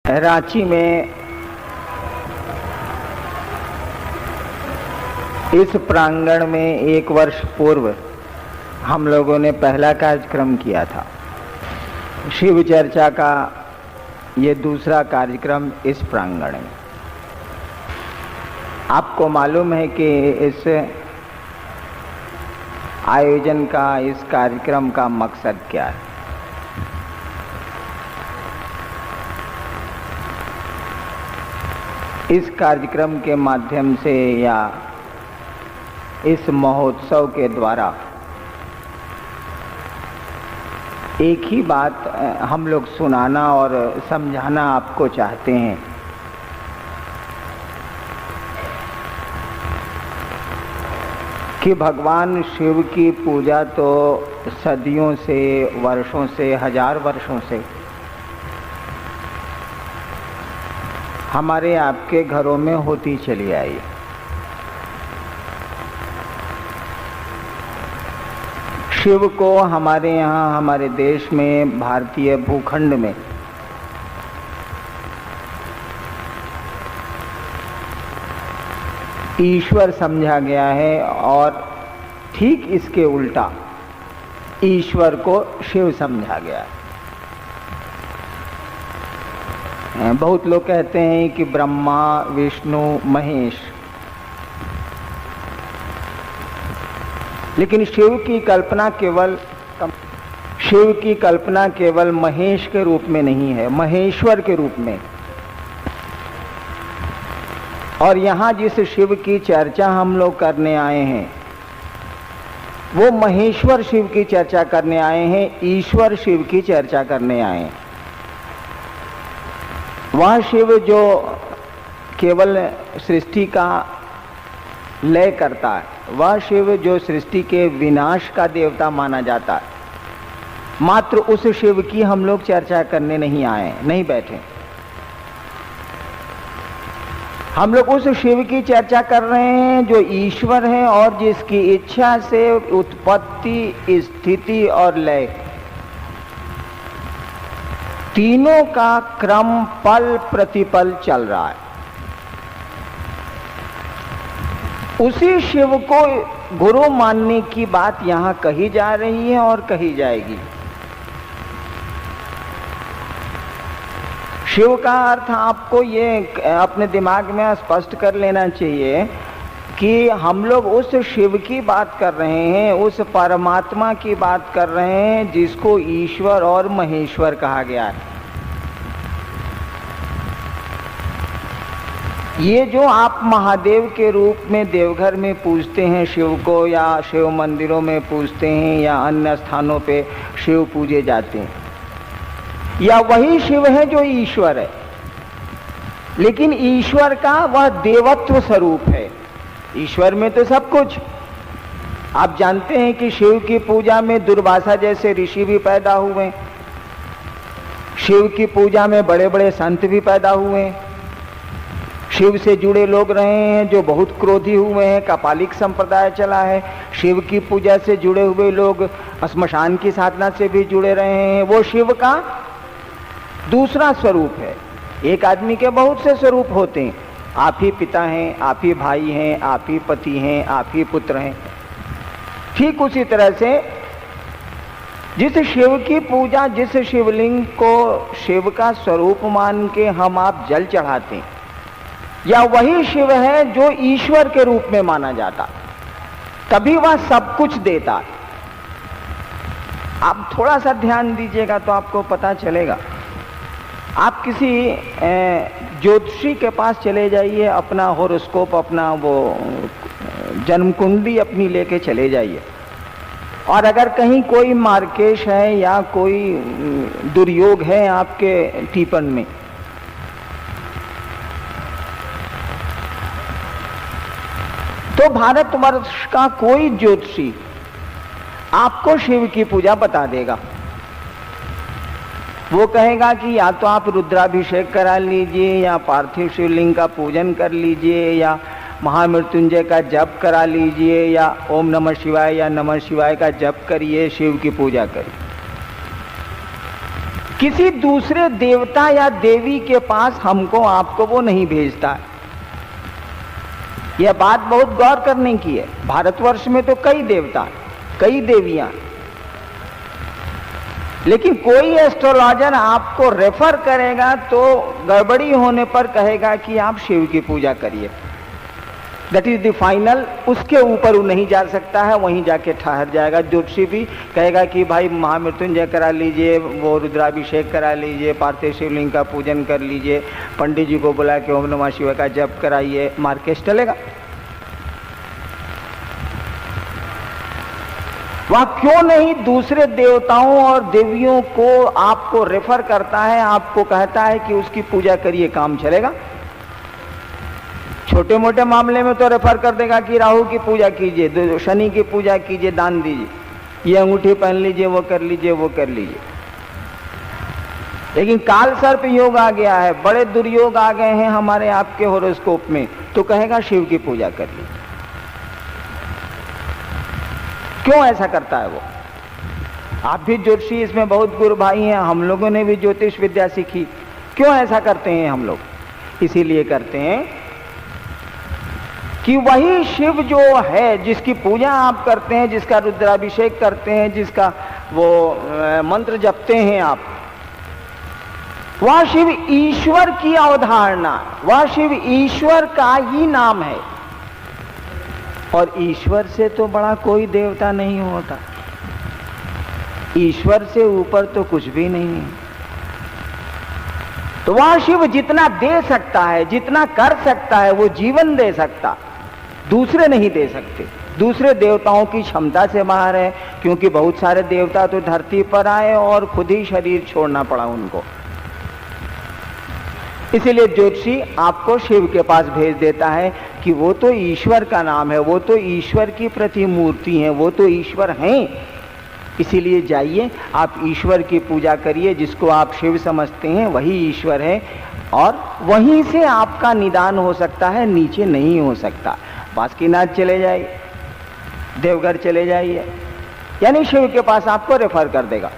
रांची में इस प्रांगण में 1 वर्ष पूर्व हम लोगों ने पहला कार्यक्रम किया था। शिव चर्चा का ये दूसरा कार्यक्रम इस प्रांगण में। आपको मालूम है कि इस आयोजन का, इस कार्यक्रम का मकसद क्या है। इस कार्यक्रम के माध्यम से या इस महोत्सव के द्वारा एक ही बात हम लोग सुनाना और समझाना आपको चाहते हैं कि भगवान शिव की पूजा तो सदियों से, वर्षों से, हजार वर्षों से हमारे आपके घरों में होती चली आई। शिव को हमारे यहाँ, हमारे देश में, भारतीय भूखंड में ईश्वर समझा गया है और ठीक इसके उल्टा ईश्वर को शिव समझा गया है। बहुत लोग कहते हैं कि ब्रह्मा, विष्णु, महेश, लेकिन शिव की कल्पना केवल महेश के रूप में नहीं है, महेश्वर के रूप में। और यहाँ जिस शिव की चर्चा हम लोग करने आए हैं वो महेश्वर शिव की चर्चा करने आए हैं, ईश्वर शिव की चर्चा करने आए हैं। वह शिव जो केवल सृष्टि का लय करता है, वह शिव जो सृष्टि के विनाश का देवता माना जाता है, मात्र उस शिव की हम लोग चर्चा करने नहीं आए, नहीं बैठे। हम लोग उस शिव की चर्चा कर रहे हैं जो ईश्वर है और जिसकी इच्छा से उत्पत्ति, स्थिति और लय तीनों का क्रम पल प्रतिपल चल रहा है। उसी शिव को गुरु मानने की बात यहाँ कही जा रही है और कही जाएगी। शिव का अर्थ आपको ये अपने दिमाग में स्पष्ट कर लेना चाहिए कि हम लोग उस शिव की बात कर रहे हैं, उस परमात्मा की बात कर रहे हैं जिसको ईश्वर और महेश्वर कहा गया है। ये जो आप महादेव के रूप में देवघर में पूजते हैं शिव को, या शिव मंदिरों में पूजते हैं, या अन्य स्थानों पे शिव पूजे जाते हैं, या वही शिव है जो ईश्वर है। लेकिन ईश्वर का वह देवत्व स्वरूप है। ईश्वर में तो सब कुछ। आप जानते हैं कि शिव की पूजा में दुर्वासा जैसे ऋषि भी पैदा हुए, शिव की पूजा में बड़े बड़े संत भी पैदा हुए, शिव से जुड़े लोग रहे हैं जो बहुत क्रोधी हुए हैं, कापालिक संप्रदाय चला है। शिव की पूजा से जुड़े हुए लोग श्मशान की साधना से भी जुड़े रहे हैं। वो शिव का दूसरा स्वरूप है। एक आदमी के बहुत से स्वरूप होते हैं। आप ही पिता हैं, आप ही भाई हैं, आप ही पति हैं, आप ही पुत्र हैं। ठीक उसी तरह से जिस शिव की पूजा, जिस शिवलिंग को शिव का स्वरूप मान के हम आप जल चढ़ाते हैं, या वही शिव है जो ईश्वर के रूप में माना जाता, तभी वह सब कुछ देता। आप थोड़ा सा ध्यान दीजिएगा तो आपको पता चलेगा। आप किसी ज्योतिषी के पास चले जाइए, अपना हॉरोस्कोप, अपना वो जन्म कुंडली अपनी लेके चले जाइए, और अगर कहीं कोई मार्केश है या कोई दुर्योग है आपके टीपन में, तो भारतवर्ष का कोई ज्योतिषी आपको शिव की पूजा बता देगा। वो कहेगा कि या तो आप रुद्राभिषेक करा लीजिए, या पार्थिव शिवलिंग का पूजन कर लीजिए, या महामृत्युंजय का जप करा लीजिए, या ओम नमः शिवाय या नमः शिवाय का जप करिए, शिव की पूजा करिए। किसी दूसरे देवता या देवी के पास हमको आपको वो नहीं भेजता है। यह बात बहुत गौर करने की है। भारतवर्ष में तो कई देवता, कई देवियां, लेकिन कोई एस्ट्रोलॉजर आपको रेफर करेगा तो गड़बड़ी होने पर कहेगा कि आप शिव की पूजा करिए। That is the final. उसके ऊपर वो नहीं जा सकता है, वहीं जाके ठहर जाएगा। ज्योतिषी भी कहेगा कि भाई महामृत्युंजय करा लीजिए, वो रुद्राभिषेक करा लीजिए, पार्थिव शिवलिंग का पूजन कर लीजिए, पंडित जी को बुला के ओम नमः शिवाय का जप कराइए, मार्केट चलेगा। वह क्यों नहीं दूसरे देवताओं और देवियों को आपको रेफर करता है, आपको कहता है कि उसकी पूजा करिए, काम चलेगा। छोटे मोटे मामले में तो रेफर कर देगा कि राहु की पूजा कीजिए, शनि की पूजा कीजिए, दान दीजिए, ये अंगूठी पहन लीजिए, वो कर लीजिए, वो कर लीजिए। लेकिन काल सर्प योग आ गया है, बड़े दुर्योग आ गए हैं हमारे आपके होरोस्कोप में, तो कहेगा शिव की पूजा कर लीजिए। क्यों ऐसा करता है वो? आप भी ज्योतिषी इसमें बहुत गुरु भाई हैं, हम लोगों ने भी ज्योतिष विद्या सीखी। क्यों ऐसा करते हैं हम लोग? इसीलिए करते हैं कि वही शिव जो है, जिसकी पूजा आप करते हैं, जिसका रुद्राभिषेक करते हैं, जिसका वो मंत्र जपते हैं आप, वह शिव ईश्वर की अवधारणा, वह शिव ईश्वर का ही नाम है। और ईश्वर से तो बड़ा कोई देवता नहीं होता, ईश्वर से ऊपर तो कुछ भी नहीं है। तो वह शिव जितना दे सकता है, जितना कर सकता है, वो जीवन दे सकता, दूसरे नहीं दे सकते। दूसरे देवताओं की क्षमता से बाहर है, क्योंकि बहुत सारे देवता तो धरती पर आए और खुद ही शरीर छोड़ना पड़ा उनको। इसीलिए ज्योतिषी आपको शिव के पास भेज देता है कि वो तो ईश्वर का नाम है, वो तो ईश्वर की प्रतिमूर्ति है, वो तो ईश्वर हैं। इसीलिए जाइए, आप ईश्वर की पूजा करिए, जिसको आप शिव समझते हैं वही ईश्वर है, और वहीं से आपका निदान हो सकता है, नीचे नहीं हो सकता। बासुकीनाथ चले जाइए, देवघर चले जाइए, यानी शिव के पास आपको रेफर कर देगा।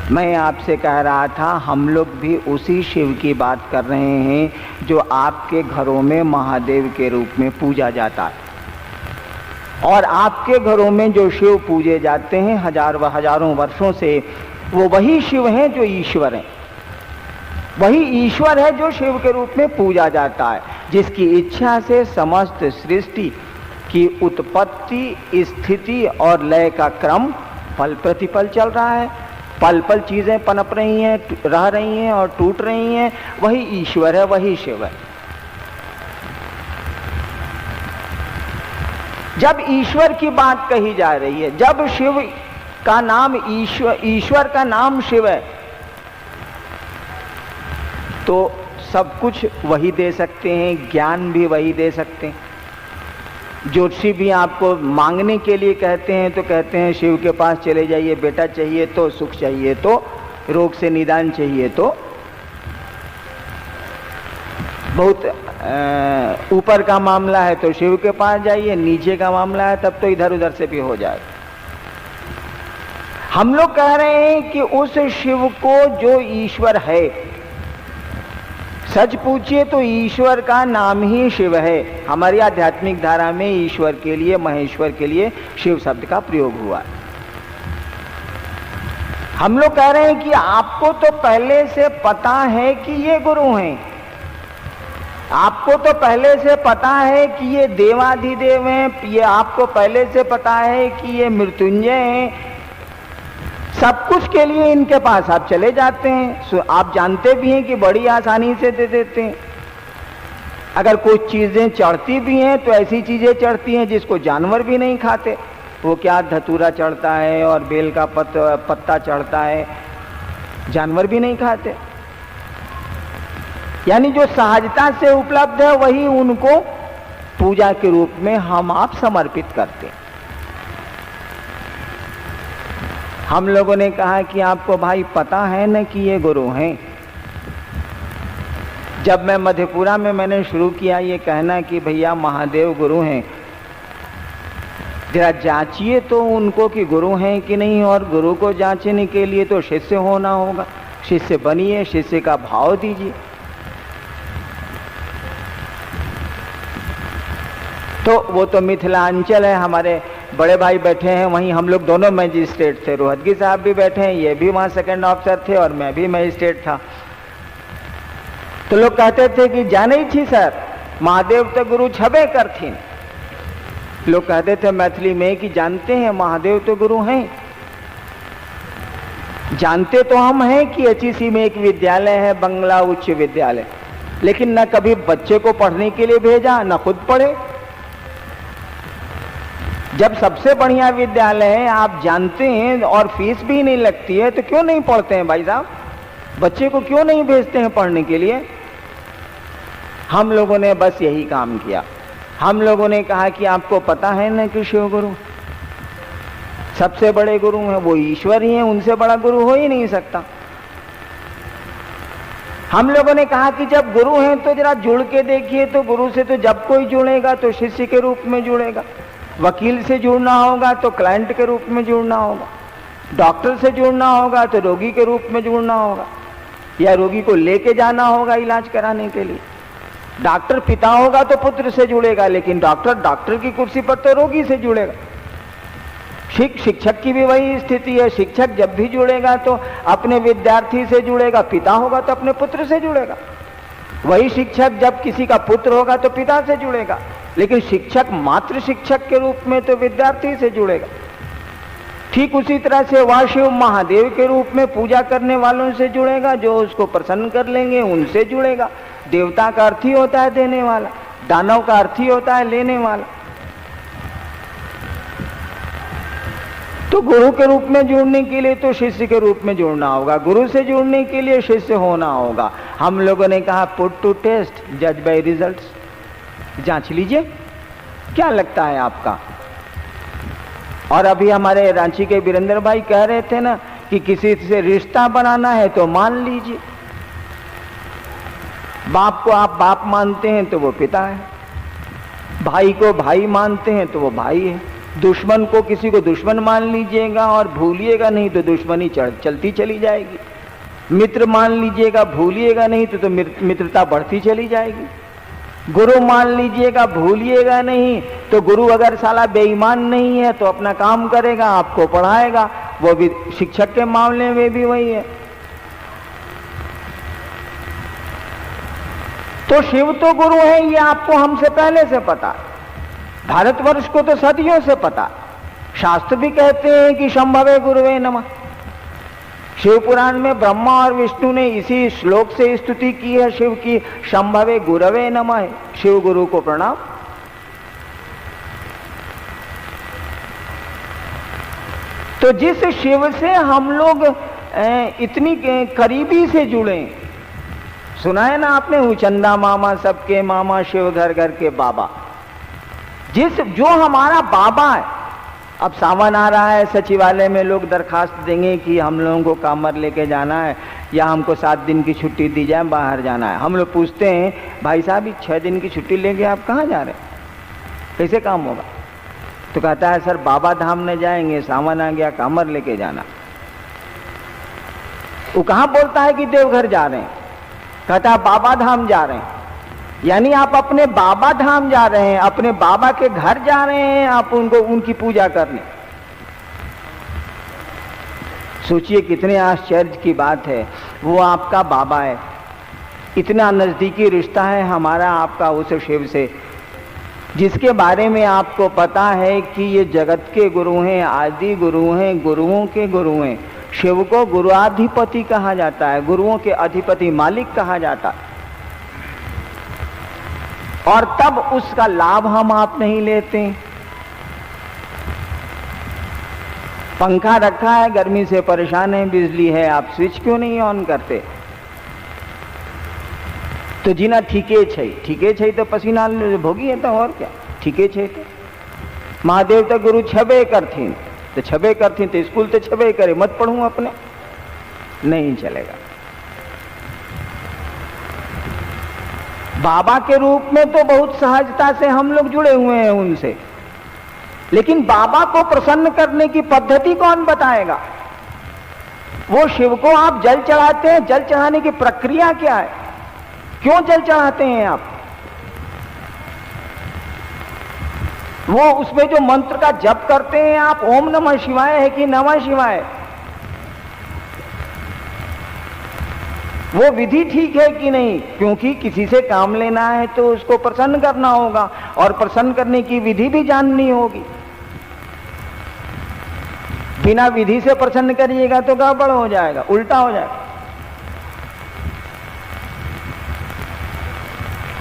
मैं आपसे कह रहा था, हम लोग भी उसी शिव की बात कर रहे हैं जो आपके घरों में महादेव के रूप में पूजा जाता है। और आपके घरों में जो शिव पूजे जाते हैं हजारों वर्षों से, वो वही शिव हैं जो ईश्वर हैं। वही ईश्वर है जो शिव के रूप में पूजा जाता है, जिसकी इच्छा से समस्त सृष्टि की उत्पत्ति, स्थिति और लय का क्रम पल प्रतिपल चल रहा है। पल पल चीजें पनप रही हैं, रह रही हैं और टूट रही हैं। वही ईश्वर है, वही शिव है। जब ईश्वर की बात कही जा रही है, जब शिव का नाम ईश्वर का नाम शिव है, तो सब कुछ वही दे सकते हैं, ज्ञान भी वही दे सकते हैं। ज्योतिषी भी आपको मांगने के लिए कहते हैं तो कहते हैं शिव के पास चले जाइए, बेटा चाहिए तो, सुख चाहिए तो, रोग से निदान चाहिए तो। बहुत ऊपर का मामला है तो शिव के पास जाइए, नीचे का मामला है तब तो इधर उधर से भी हो जाए। हम लोग कह रहे हैं कि उस शिव को जो ईश्वर है, सच पूछिए तो ईश्वर का नाम ही शिव है। हमारी आध्यात्मिक धारा में ईश्वर के लिए, महेश्वर के लिए शिव शब्द का प्रयोग हुआ। हम लोग कह रहे हैं कि आपको तो पहले से पता है कि ये गुरु हैं, आपको तो पहले से पता है कि ये देवाधिदेव हैं, ये आपको पहले से पता है कि ये मृत्युंजय हैं। सब कुछ के लिए इनके पास आप चले जाते हैं। आप जानते भी हैं कि बड़ी आसानी से दे देते हैं। अगर कुछ चीजें चढ़ती भी हैं तो ऐसी चीजें चढ़ती हैं जिसको जानवर भी नहीं खाते। वो क्या, धतूरा चढ़ता है और बेल का पत्ता चढ़ता है, जानवर भी नहीं खाते। यानी जो सहजता से उपलब्ध है वही उनको पूजा के रूप में हम आप समर्पित करते हैं। हम लोगों ने कहा कि आपको भाई पता है न कि ये गुरु हैं। जब मैं मधेपुरा में मैंने शुरू किया ये कहना कि भैया महादेव गुरु हैं, जरा जांचिए तो उनको कि गुरु हैं कि नहीं, और गुरु को जांचने के लिए तो शिष्य होना होगा। शिष्य बनिए, शिष्य का भाव दीजिए। तो वो तो मिथिलांचल है, हमारे बड़े भाई बैठे हैं वहीं, हम लोग दोनों मैजिस्ट्रेट थे, रोहतगी साहब भी बैठे हैं, ये भी वहां सेकंड ऑफिसर थे और मैं भी मैजिस्ट्रेट था। तो लोग कहते थे कि जाने थी सर, महादेव तो गुरु छबे करथीन। लोग कहते थे मैथिली में कि जानते हैं महादेव तो गुरु हैं। जानते तो हम हैं कि एचईसी में एक विद्यालय है, बंगला उच्च विद्यालय, लेकिन न कभी बच्चे को पढ़ने के लिए भेजा, न खुद पढ़े। जब सबसे बढ़िया विद्यालय है आप जानते हैं और फीस भी नहीं लगती है, तो क्यों नहीं पढ़ते हैं भाई साहब? बच्चे को क्यों नहीं भेजते हैं पढ़ने के लिए? हम लोगों ने बस यही काम किया। हम लोगों ने कहा कि आपको पता है ना कि शिव गुरु सबसे बड़े गुरु हैं, वो ईश्वर ही हैं, उनसे बड़ा गुरु हो ही नहीं सकता। हम लोगों ने कहा कि जब गुरु हैं तो जरा जुड़ के देखिए, तो गुरु से तो जब कोई जुड़ेगा तो शिष्य के रूप में जुड़ेगा, वकील से जुड़ना होगा तो क्लाइंट के रूप में जुड़ना होगा, डॉक्टर से जुड़ना होगा तो रोगी के रूप में जुड़ना होगा, या रोगी को लेके जाना होगा इलाज कराने के लिए। डॉक्टर पिता होगा तो पुत्र से जुड़ेगा, लेकिन डॉक्टर की कुर्सी पर तो रोगी से जुड़ेगा। शिक्षक की भी वही स्थिति है। शिक्षक जब भी जुड़ेगा तो अपने विद्यार्थी से जुड़ेगा, पिता होगा तो अपने पुत्र से जुड़ेगा। वही शिक्षक जब किसी का पुत्र होगा तो पिता से जुड़ेगा, लेकिन शिक्षक मात्र शिक्षक के रूप में तो विद्यार्थी से जुड़ेगा। ठीक उसी तरह से वह शिव महादेव के रूप में पूजा करने वालों से जुड़ेगा, जो उसको प्रसन्न कर लेंगे उनसे जुड़ेगा। देवता का अर्थ ही होता है देने वाला, दानव का अर्थ ही होता है लेने वाला। तो गुरु के रूप में जुड़ने के लिए तो शिष्य के रूप में जुड़ना होगा, गुरु से जुड़ने के लिए शिष्य होना होगा। हम लोगों ने कहा पुट टू टेस्ट, जज बाय रिजल्ट्स। जांच लीजिए क्या लगता है आपका। और अभी हमारे रांची के वीरेंद्र भाई कह रहे थे ना कि किसी से रिश्ता बनाना है तो मान लीजिए। बाप को आप बाप मानते हैं तो वो पिता है, भाई को भाई मानते हैं तो वो भाई है। दुश्मन को किसी को दुश्मन मान लीजिएगा और भूलिएगा नहीं तो दुश्मनी चलती चली जाएगी। मित्र मान लीजिएगा, भूलिएगा नहीं तो मित्रता बढ़ती चली जाएगी। गुरु मान लीजिएगा, भूलिएगा नहीं तो गुरु अगर साला बेईमान नहीं है तो अपना काम करेगा, आपको पढ़ाएगा। वो भी शिक्षक के मामले में भी वही है। तो शिव तो गुरु है, ये आपको हमसे पहले से पता। भारतवर्ष को तो सदियों से पता। शास्त्र भी कहते हैं कि शंभवे गुरुवे नमः। शिव पुराण में ब्रह्मा और विष्णु ने इसी श्लोक से स्तुति की है शिव की, शंभवे गुरवे नमः, शिव गुरु को प्रणाम। तो जिस शिव से हम लोग इतनी करीबी से जुड़े, सुना है ना आपने, उचंदा मामा सबके मामा, शिव घर घर के बाबा। जो हमारा बाबा है। अब सावन आ रहा है, सचिवालय में लोग दरखास्त देंगे कि हम लोगों को कामर लेके जाना है या हमको 7 दिन की छुट्टी दी जाए, बाहर जाना है। हम लोग पूछते हैं भाई साहब 6 दिन की छुट्टी लेके आप कहाँ जा रहे हैं, कैसे काम होगा? तो कहता है सर बाबा धाम न जाएंगे, सावन आ गया, कामर लेके जाना। वो कहाँ बोलता है कि देवघर जा रहे हैं, कहता है बाबा धाम जा रहे हैं। यानी आप अपने बाबा धाम जा रहे हैं, अपने बाबा के घर जा रहे हैं, आप उनकी पूजा करने। सोचिए कितने आश्चर्य की बात है। वो आपका बाबा है, इतना नजदीकी रिश्ता है हमारा आपका उस शिव से, जिसके बारे में आपको पता है कि ये जगत के गुरु हैं, आदि गुरु हैं, गुरुओं के गुरु हैं। शिव को गुरुआधिपति कहा जाता है, गुरुओं के अधिपति, मालिक कहा जाता है। और तब उसका लाभ हम आप नहीं लेते। पंखा रखा है, गर्मी से परेशान है, बिजली है, आप स्विच क्यों नहीं ऑन करते? तो जीना ठीके छै तो पसीना भोगी है, तो और क्या ठीके छै। तो महादेव तो गुरु छबे करथीन, तो छबे करथीन तो स्कूल तो छबे करे, मत पढ़ूं अपने, नहीं चलेगा। बाबा के रूप में तो बहुत सहजता से हम लोग जुड़े हुए हैं उनसे। लेकिन बाबा को प्रसन्न करने की पद्धति कौन बताएगा? वो शिव को आप जल चढ़ाते हैं, जल चढ़ाने की प्रक्रिया क्या है? क्यों जल चढ़ाते हैं आप? वो उसमें जो मंत्र का जप करते हैं आप, ओम नमः शिवाय है कि नमः शिवाय, वो विधि ठीक है कि नहीं? क्योंकि किसी से काम लेना है तो उसको प्रसन्न करना होगा, और प्रसन्न करने की विधि भी जाननी होगी। बिना विधि से प्रसन्न करिएगा तो गड़बड़ हो जाएगा, उल्टा हो जाएगा।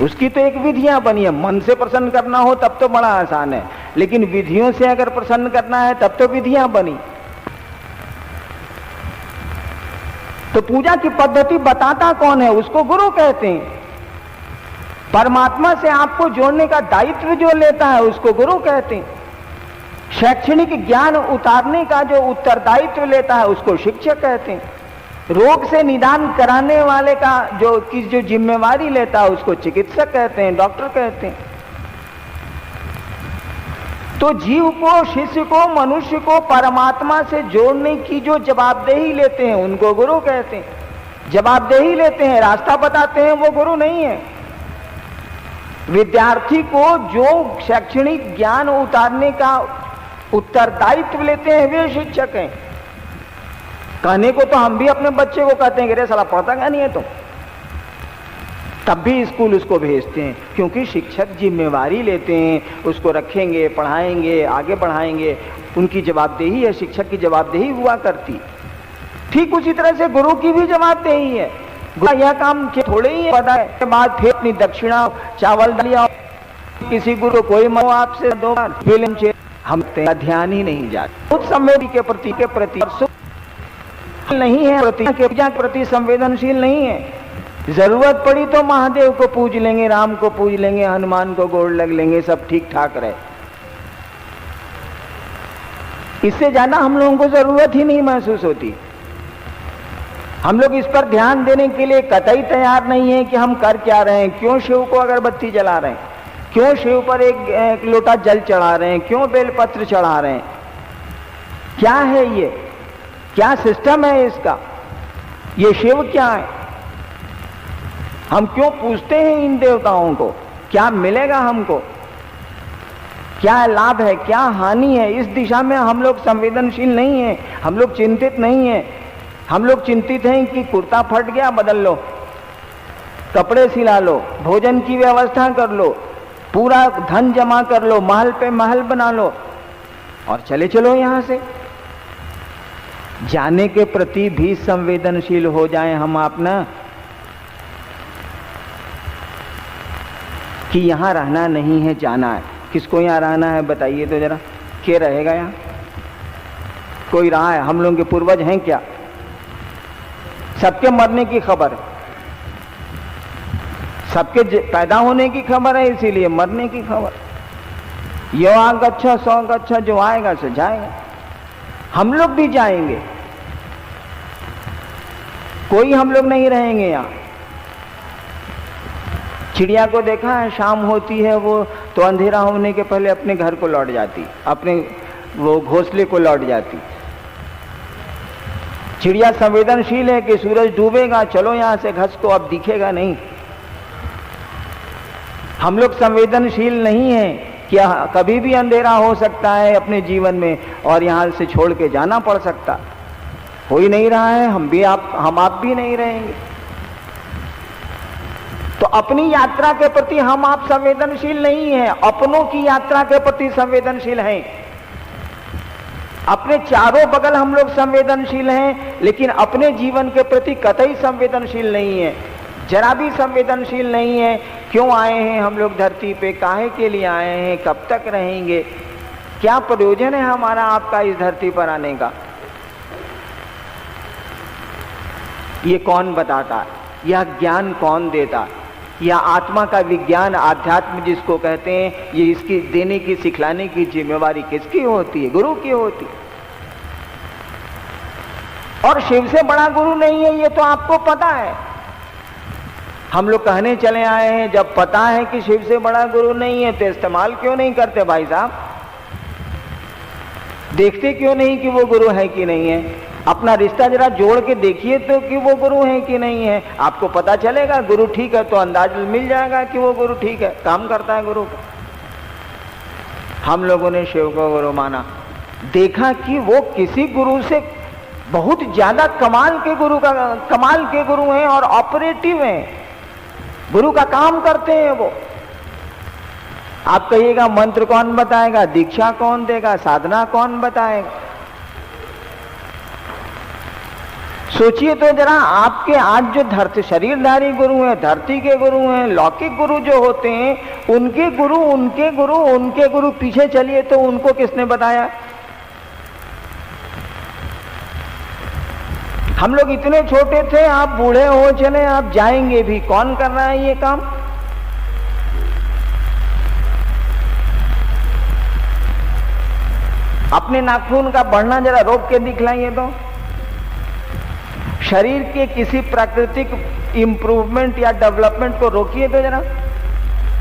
उसकी तो एक विधियां बनी है। मन से प्रसन्न करना हो तब तो बड़ा आसान है, लेकिन विधियों से अगर प्रसन्न करना है तब तो विधियां बनी। तो पूजा की पद्धति बताता कौन है? उसको गुरु कहते हैं। परमात्मा से आपको जोड़ने का दायित्व जो लेता है उसको गुरु कहते हैं। शैक्षणिक ज्ञान उतारने का जो उत्तरदायित्व लेता है उसको शिक्षक कहते हैं। रोग से निदान कराने वाले का जो जिम्मेवारी लेता है उसको चिकित्सक कहते हैं, डॉक्टर कहते हैं। तो जीव को, शिष्य को, मनुष्य को परमात्मा से जोड़ने की जो जवाबदेही लेते हैं उनको गुरु कहते हैं। जवाबदेही लेते हैं, रास्ता बताते हैं, वो गुरु नहीं है। विद्यार्थी को जो शैक्षणिक ज्ञान उतारने का उत्तरदायित्व लेते हैं वे शिक्षक हैं। कहने को तो हम भी अपने बच्चे को कहते हैं कि रे साला पढ़ता क्या नहीं है तुम, तब भी स्कूल उसको भेजते हैं, क्योंकि शिक्षक जिम्मेवारी लेते हैं, उसको रखेंगे, पढ़ाएंगे, आगे बढ़ाएंगे। उनकी जवाबदेही है, शिक्षक की जवाबदेही हुआ करती। ठीक उसी तरह से गुरु की भी जवाबदेही है। यह काम थोड़े ही पता है के बाद फिर अपनी दक्षिणा चावल दिया, किसी गुरु कोई मो आपसे 2 बार फिल्म हम ध्यान ही नहीं जाते। उस संवेदी के प्रति नहीं है, पूजा के प्रति संवेदनशील नहीं है। जरूरत पड़ी तो महादेव को पूज लेंगे, राम को पूज लेंगे, हनुमान को गोड़ लग लेंगे, सब ठीक ठाक रहे। इससे ज्यादा हम लोगों को जरूरत ही नहीं महसूस होती। हम लोग इस पर ध्यान देने के लिए कतई तैयार नहीं है कि हम कर क्या रहे हैं। क्यों शिव को अगरबत्ती जला रहे हैं? क्यों शिव पर एक लोटा जल चढ़ा रहे हैं? क्यों बेलपत्र चढ़ा रहे हैं? क्या है ये? क्या सिस्टम है इसका? ये शिव क्या है? हम क्यों पूजते हैं इन देवताओं को? क्या मिलेगा हमको? क्या लाभ है, क्या हानि है? इस दिशा में हम लोग संवेदनशील नहीं हैं, हम लोग चिंतित नहीं हैं। हम लोग चिंतित हैं कि कुर्ता फट गया बदल लो, कपड़े सिला लो, भोजन की व्यवस्था कर लो, पूरा धन जमा कर लो, महल पे महल बना लो और चले चलो यहां से। जाने के प्रति भी संवेदनशील हो जाएं हम आप ना, कि यहां रहना नहीं है, जाना है। किसको यहां रहना है बताइए तो जरा, क्या रहेगा यहां? कोई रहा है? हम लोगों के पूर्वज हैं क्या? सबके मरने की खबर है, सबके पैदा होने की खबर है, इसीलिए मरने की खबर। यो आग अच्छा सौ अच्छा, जो आएगा सो जाएगा। हम लोग भी जाएंगे, कोई हम लोग नहीं रहेंगे यहां। चिड़िया को देखा है, शाम होती है वो तो अंधेरा होने के पहले अपने घर को लौट जाती, अपने वो घोंसले को लौट जाती। चिड़िया संवेदनशील है कि सूरज डूबेगा, चलो यहां से घस को, अब दिखेगा नहीं। हम लोग संवेदनशील नहीं हैं कि कभी भी अंधेरा हो सकता है अपने जीवन में और यहां से छोड़ के जाना पड़ सकता। हो ही नहीं रहा है, हम आप भी नहीं रहेंगे। तो अपनी यात्रा के प्रति हम आप संवेदनशील नहीं हैं, अपनों की यात्रा के प्रति संवेदनशील हैं। अपने चारों बगल हम लोग संवेदनशील हैं, लेकिन अपने जीवन के प्रति कतई संवेदनशील नहीं है, जरा भी संवेदनशील नहीं है। क्यों आए हैं हम लोग धरती पे? काहे के लिए आए हैं? कब तक रहेंगे? क्या प्रयोजन है हमारा आपका इस धरती पर आने का? ये कौन बताता है? यह ज्ञान कौन देता? यह आत्मा का विज्ञान, आध्यात्म जिसको कहते हैं, ये इसकी देने की, सिखलाने की जिम्मेवारी किसकी होती है? गुरु की होती है। और शिव से बड़ा गुरु नहीं है, ये तो आपको पता है। हम लोग कहने चले आए हैं, जब पता है कि शिव से बड़ा गुरु नहीं है तो इस्तेमाल क्यों नहीं करते भाई साहब? देखते क्यों नहीं कि वो गुरु है कि नहीं है? अपना रिश्ता जरा जोड़ के देखिए तो कि वो गुरु है कि नहीं है। आपको पता चलेगा। गुरु ठीक है तो अंदाज मिल जाएगा कि वो गुरु ठीक है, काम करता है गुरु का। हम लोगों ने शिव को गुरु माना, देखा कि वो किसी गुरु से बहुत ज्यादा कमाल के गुरु हैं और ऑपरेटिव हैं, गुरु का काम करते हैं वो। आप कहिएगा मंत्र कौन बताएगा, दीक्षा कौन देगा, साधना कौन बताएगा? सोचिए तो जरा, आपके आज जो धरती शरीरधारी गुरु हैं, धरती के गुरु हैं, लौकिक गुरु जो होते हैं, उनके गुरु पीछे चलिए तो उनको किसने बताया? हम लोग इतने छोटे थे, आप बूढ़े हो चले, आप जाएंगे भी, कौन कर रहा है ये काम? अपने नाखून का बढ़ना जरा रोक के दिखलाइए तो। शरीर के किसी प्राकृतिक इंप्रूवमेंट या डेवलपमेंट को रोकिए तो जरा।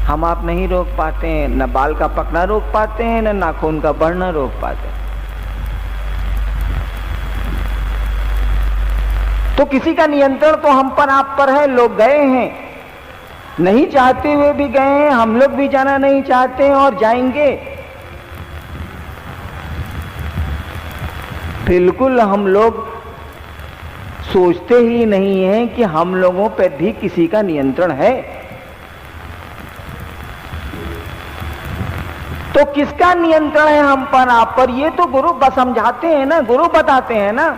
हम आप नहीं रोक पाते हैं, न बाल का पकना रोक पाते हैं, न नाखून का बढ़ना रोक पाते हैं। तो किसी का नियंत्रण तो हम पर आप पर है। लोग गए हैं, नहीं चाहते हुए भी गए हैं, हम लोग भी जाना नहीं चाहते हैं और जाएंगे। बिल्कुल हम लोग सोचते ही नहीं हैं कि हम लोगों पे भी किसी का नियंत्रण है। तो किसका नियंत्रण है हम पर, आप पर? ये तो गुरु समझाते हैं ना, गुरु बताते हैं ना।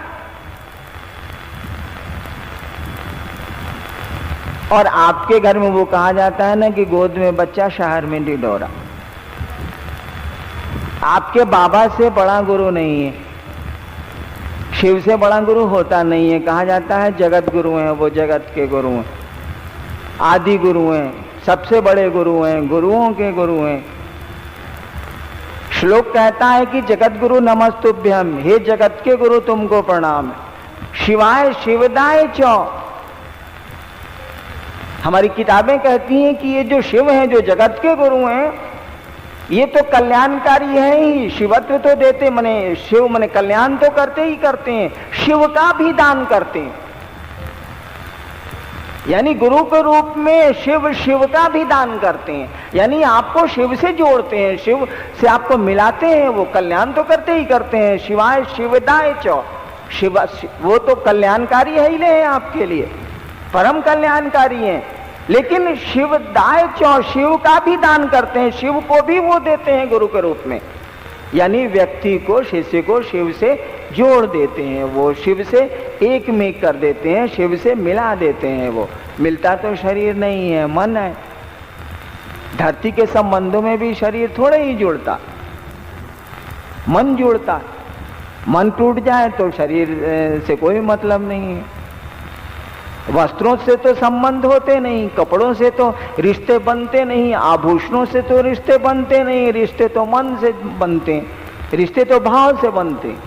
और आपके घर में वो कहा जाता है ना कि गोद में बच्चा शहर में ढिढोरा। आपके बाबा से बड़ा गुरु नहीं है, शिव से बड़ा गुरु होता नहीं है। कहा जाता है जगत गुरु हैं, वो जगत के गुरु हैं, आदि गुरु हैं, सबसे बड़े गुरु हैं, गुरुओं के गुरु हैं। श्लोक कहता है कि जगत गुरु नमस्तुभ्यम, हे जगत के गुरु तुमको प्रणाम। शिवाय शिवदाय चौ। हमारी किताबें कहती हैं कि ये जो शिव हैं, जो जगत के गुरु हैं, ये तो कल्याणकारी है ही। शिवत्व तो देते, मने शिव मने कल्याण तो करते ही करते हैं, शिव का भी दान करते हैं। यानी गुरु के रूप में शिव का भी दान करते हैं। यानी आपको शिव से जोड़ते हैं, शिव से आपको मिलाते हैं। वो कल्याण तो करते ही करते हैं। शिवाय शिवदाय चौ, शिव वो तो कल्याणकारी है ही ले आपके लिए, परम कल्याणकारी हैं। लेकिन शिवदाय चौ, शिव का भी दान करते हैं, शिव को भी वो देते हैं गुरु के रूप में। यानी व्यक्ति को, शिष्य को शिव से जोड़ देते हैं, वो शिव से एक में कर देते हैं, शिव से मिला देते हैं। वो मिलता तो शरीर नहीं है, मन है। धरती के संबंधों में भी शरीर थोड़े ही जुड़ता, मन जुड़ता। मन टूट जाए तो शरीर से कोई मतलब नहीं है। वस्त्रों से तो संबंध होते नहीं, कपड़ों से तो रिश्ते बनते नहीं, आभूषणों से तो रिश्ते बनते नहीं। रिश्ते तो मन से बनते हैं, रिश्ते तो भाव से बनते हैं।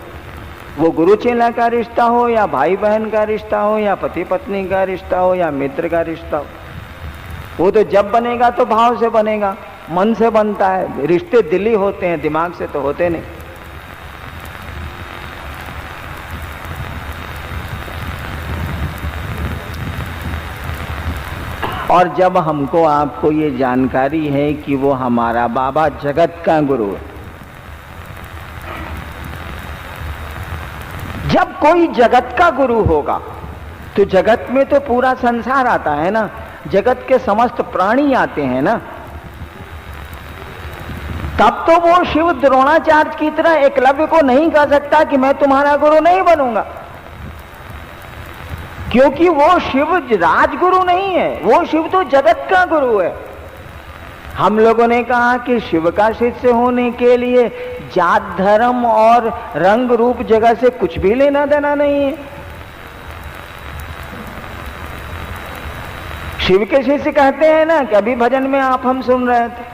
वो गुरु चेला का रिश्ता हो, या भाई बहन का रिश्ता हो, या पति पत्नी का रिश्ता हो, या मित्र का रिश्ता हो, वो तो जब बनेगा तो भाव से बनेगा, मन से बनता है। रिश्ते दिली होते हैं, दिमाग से तो होते नहीं। और जब हमको आपको ये जानकारी है कि वो हमारा बाबा जगत का गुरु है, जब कोई जगत का गुरु होगा तो जगत में तो पूरा संसार आता है ना, जगत के समस्त प्राणी आते हैं ना। तब तो वो शिव द्रोणाचार्य की तरह एकलव्य को नहीं कह सकता कि मैं तुम्हारा गुरु नहीं बनूंगा, क्योंकि वो शिव राजगुरु नहीं है, वो शिव तो जगत का गुरु है। हम लोगों ने कहा कि शिव का शिष्य होने के लिए जात धर्म और रंग रूप जगह से कुछ भी लेना देना नहीं है। शिव के शिष्य कहते हैं ना कि अभी भजन में आप हम सुन रहे थे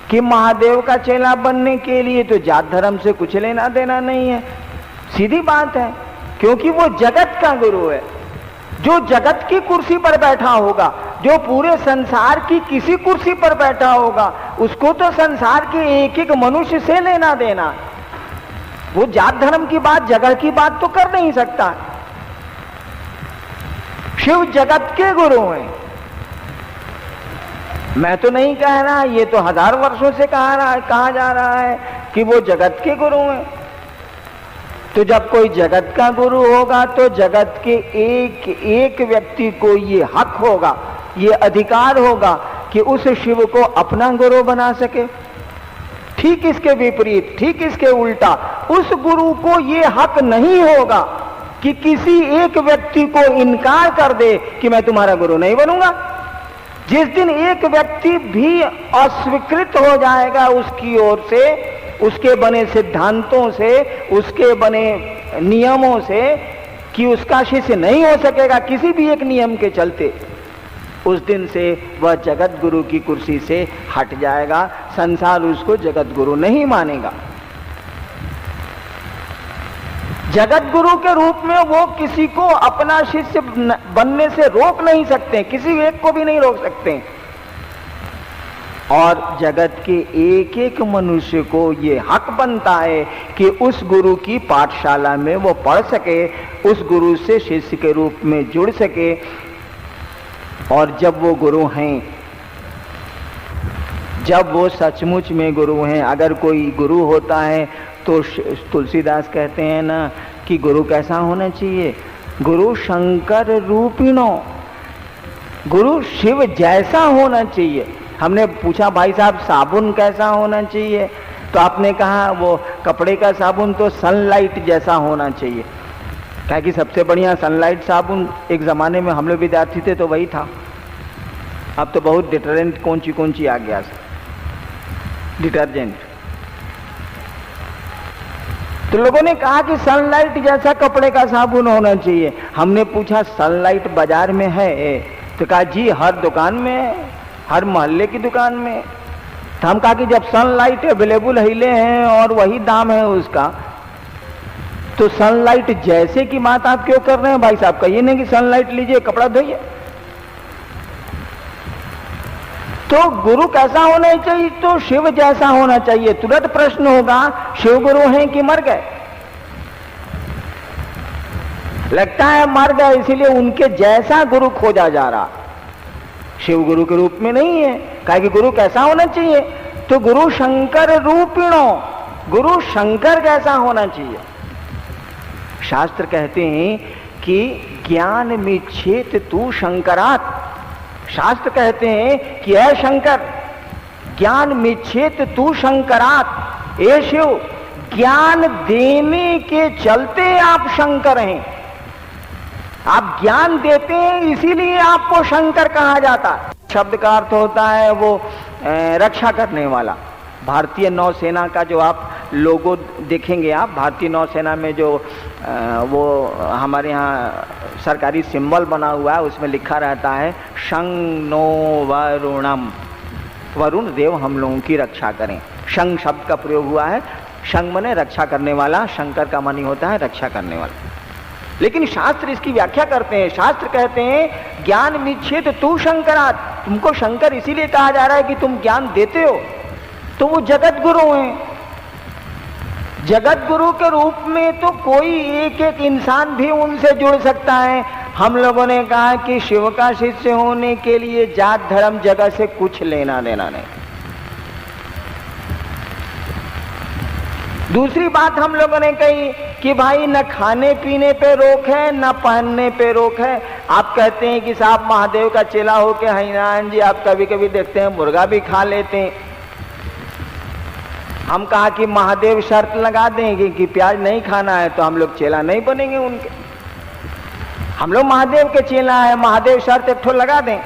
कि महादेव का चेला बनने के लिए तो जात धर्म से कुछ लेना देना नहीं है। सीधी बात है, क्योंकि वो जगत का गुरु है। जो जगत की कुर्सी पर बैठा होगा, जो पूरे संसार की किसी कुर्सी पर बैठा होगा, उसको तो संसार के एक एक मनुष्य से लेना देना। वो जात धर्म की बात, जगह की बात तो कर नहीं सकता। शिव जगत के गुरु हैं। मैं तो नहीं कह रहा, ये तो 1000 वर्षों से कहा जा रहा है कि वो जगत के गुरु हैं। तो जब कोई जगत का गुरु होगा तो जगत के एक एक व्यक्ति को ये हक होगा, ये अधिकार होगा कि उस शिव को अपना गुरु बना सके। ठीक इसके विपरीत, ठीक इसके उल्टा, उस गुरु को ये हक नहीं होगा कि किसी एक व्यक्ति को इनकार कर दे कि मैं तुम्हारा गुरु नहीं बनूंगा। जिस दिन एक व्यक्ति भी अस्वीकृत हो जाएगा उसकी ओर से, उसके बने सिद्धांतों से, उसके बने नियमों से, कि उसका शिष्य नहीं हो सकेगा किसी भी एक नियम के चलते, उस दिन से वह जगत गुरु की कुर्सी से हट जाएगा। संसार उसको जगत गुरु नहीं मानेगा। जगत गुरु के रूप में वो किसी को अपना शिष्य बनने से रोक नहीं सकते, किसी एक को भी नहीं रोक सकते। और जगत के एक एक मनुष्य को ये हक बनता है कि उस गुरु की पाठशाला में वो पढ़ सके, उस गुरु से शिष्य के रूप में जुड़ सके। और जब वो गुरु हैं, जब वो सचमुच में गुरु हैं, अगर कोई गुरु होता है तो तुलसीदास कहते हैं ना कि गुरु कैसा होना चाहिए? गुरु शंकर रूपिणो, गुरु शिव जैसा होना चाहिए। हमने पूछा भाई साहब साबुन कैसा होना चाहिए? तो आपने कहा वो कपड़े का साबुन तो सनलाइट जैसा होना चाहिए। क्या कि सबसे बढ़िया सनलाइट साबुन एक जमाने में हम लोग विद्यार्थी थे तो वही था। अब तो बहुत डिटर्जेंट कौन सी आ गया, डिटर्जेंट। तो लोगों ने कहा कि सनलाइट जैसा कपड़े का साबुन होना चाहिए। हमने पूछा सनलाइट बाजार में है? तो कहा जी हर दुकान में, हर मोहल्ले की दुकान में। तो हम कहा कि जब सनलाइट अवेलेबल हिले हैं और वही दाम है उसका, तो सनलाइट जैसे की बात आप क्यों कर रहे हैं भाई साहब? कहिए नहीं कि सनलाइट लीजिए कपड़ा धोइए। तो गुरु कैसा होना चाहिए? तो शिव जैसा होना चाहिए। तुरंत प्रश्न होगा शिव गुरु हैं कि मर गए? लगता है मर गए, इसीलिए उनके जैसा गुरु खोजा जा रहा, शिव गुरु के रूप में नहीं है। कहा कि गुरु कैसा होना चाहिए? तो गुरु शंकर रूपिणो, गुरु शंकर कैसा होना चाहिए? शास्त्र कहते हैं कि ज्ञान मिच्छेत तू शंकरात्। शास्त्र कहते हैं कि ऐ शंकर ज्ञान मिच्छेत तू शंकरात्। ए शिव ज्ञान देने के चलते आप शंकर हैं। आप ज्ञान देते हैं इसीलिए आपको शंकर कहा जाता है। शब्द का अर्थ होता है वो रक्षा करने वाला। भारतीय नौसेना का जो आप लोगो देखेंगे, आप भारतीय नौसेना में जो वो हमारे यहाँ सरकारी सिंबल बना हुआ है, उसमें लिखा रहता है शं नो वरुणम, वरुण देव हम लोगों की रक्षा करें। शंग शब्द का प्रयोग हुआ है। शंग मने रक्षा करने वाला, शंकर का मानी होता है रक्षा करने वाला। लेकिन शास्त्र इसकी व्याख्या करते हैं। शास्त्र कहते हैं ज्ञान मिच्छेत तू शंकरात्। तुमको शंकर इसीलिए कहा जा रहा है कि तुम ज्ञान देते हो। तो वो जगत गुरु हैं। जगत गुरु के रूप में तो कोई एक एक इंसान भी उनसे जुड़ सकता है। हम लोगों ने कहा कि शिव का शिष्य होने के लिए जात धर्म जगह से कुछ लेना देना नहीं। दूसरी बात हम लोगों ने कही कि भाई न खाने पीने पे रोक है, न पहनने पे रोक है। आप कहते हैं कि साहब महादेव का चेला होके हरिनारायण जी आप कभी कभी देखते हैं मुर्गा भी खा लेते हैं। हम कहा कि महादेव शर्त लगा देंगे कि प्याज नहीं खाना है तो हम लोग चेला नहीं बनेंगे उनके। हम लोग महादेव के चेला है, महादेव शर्त एक ठो लगा दें।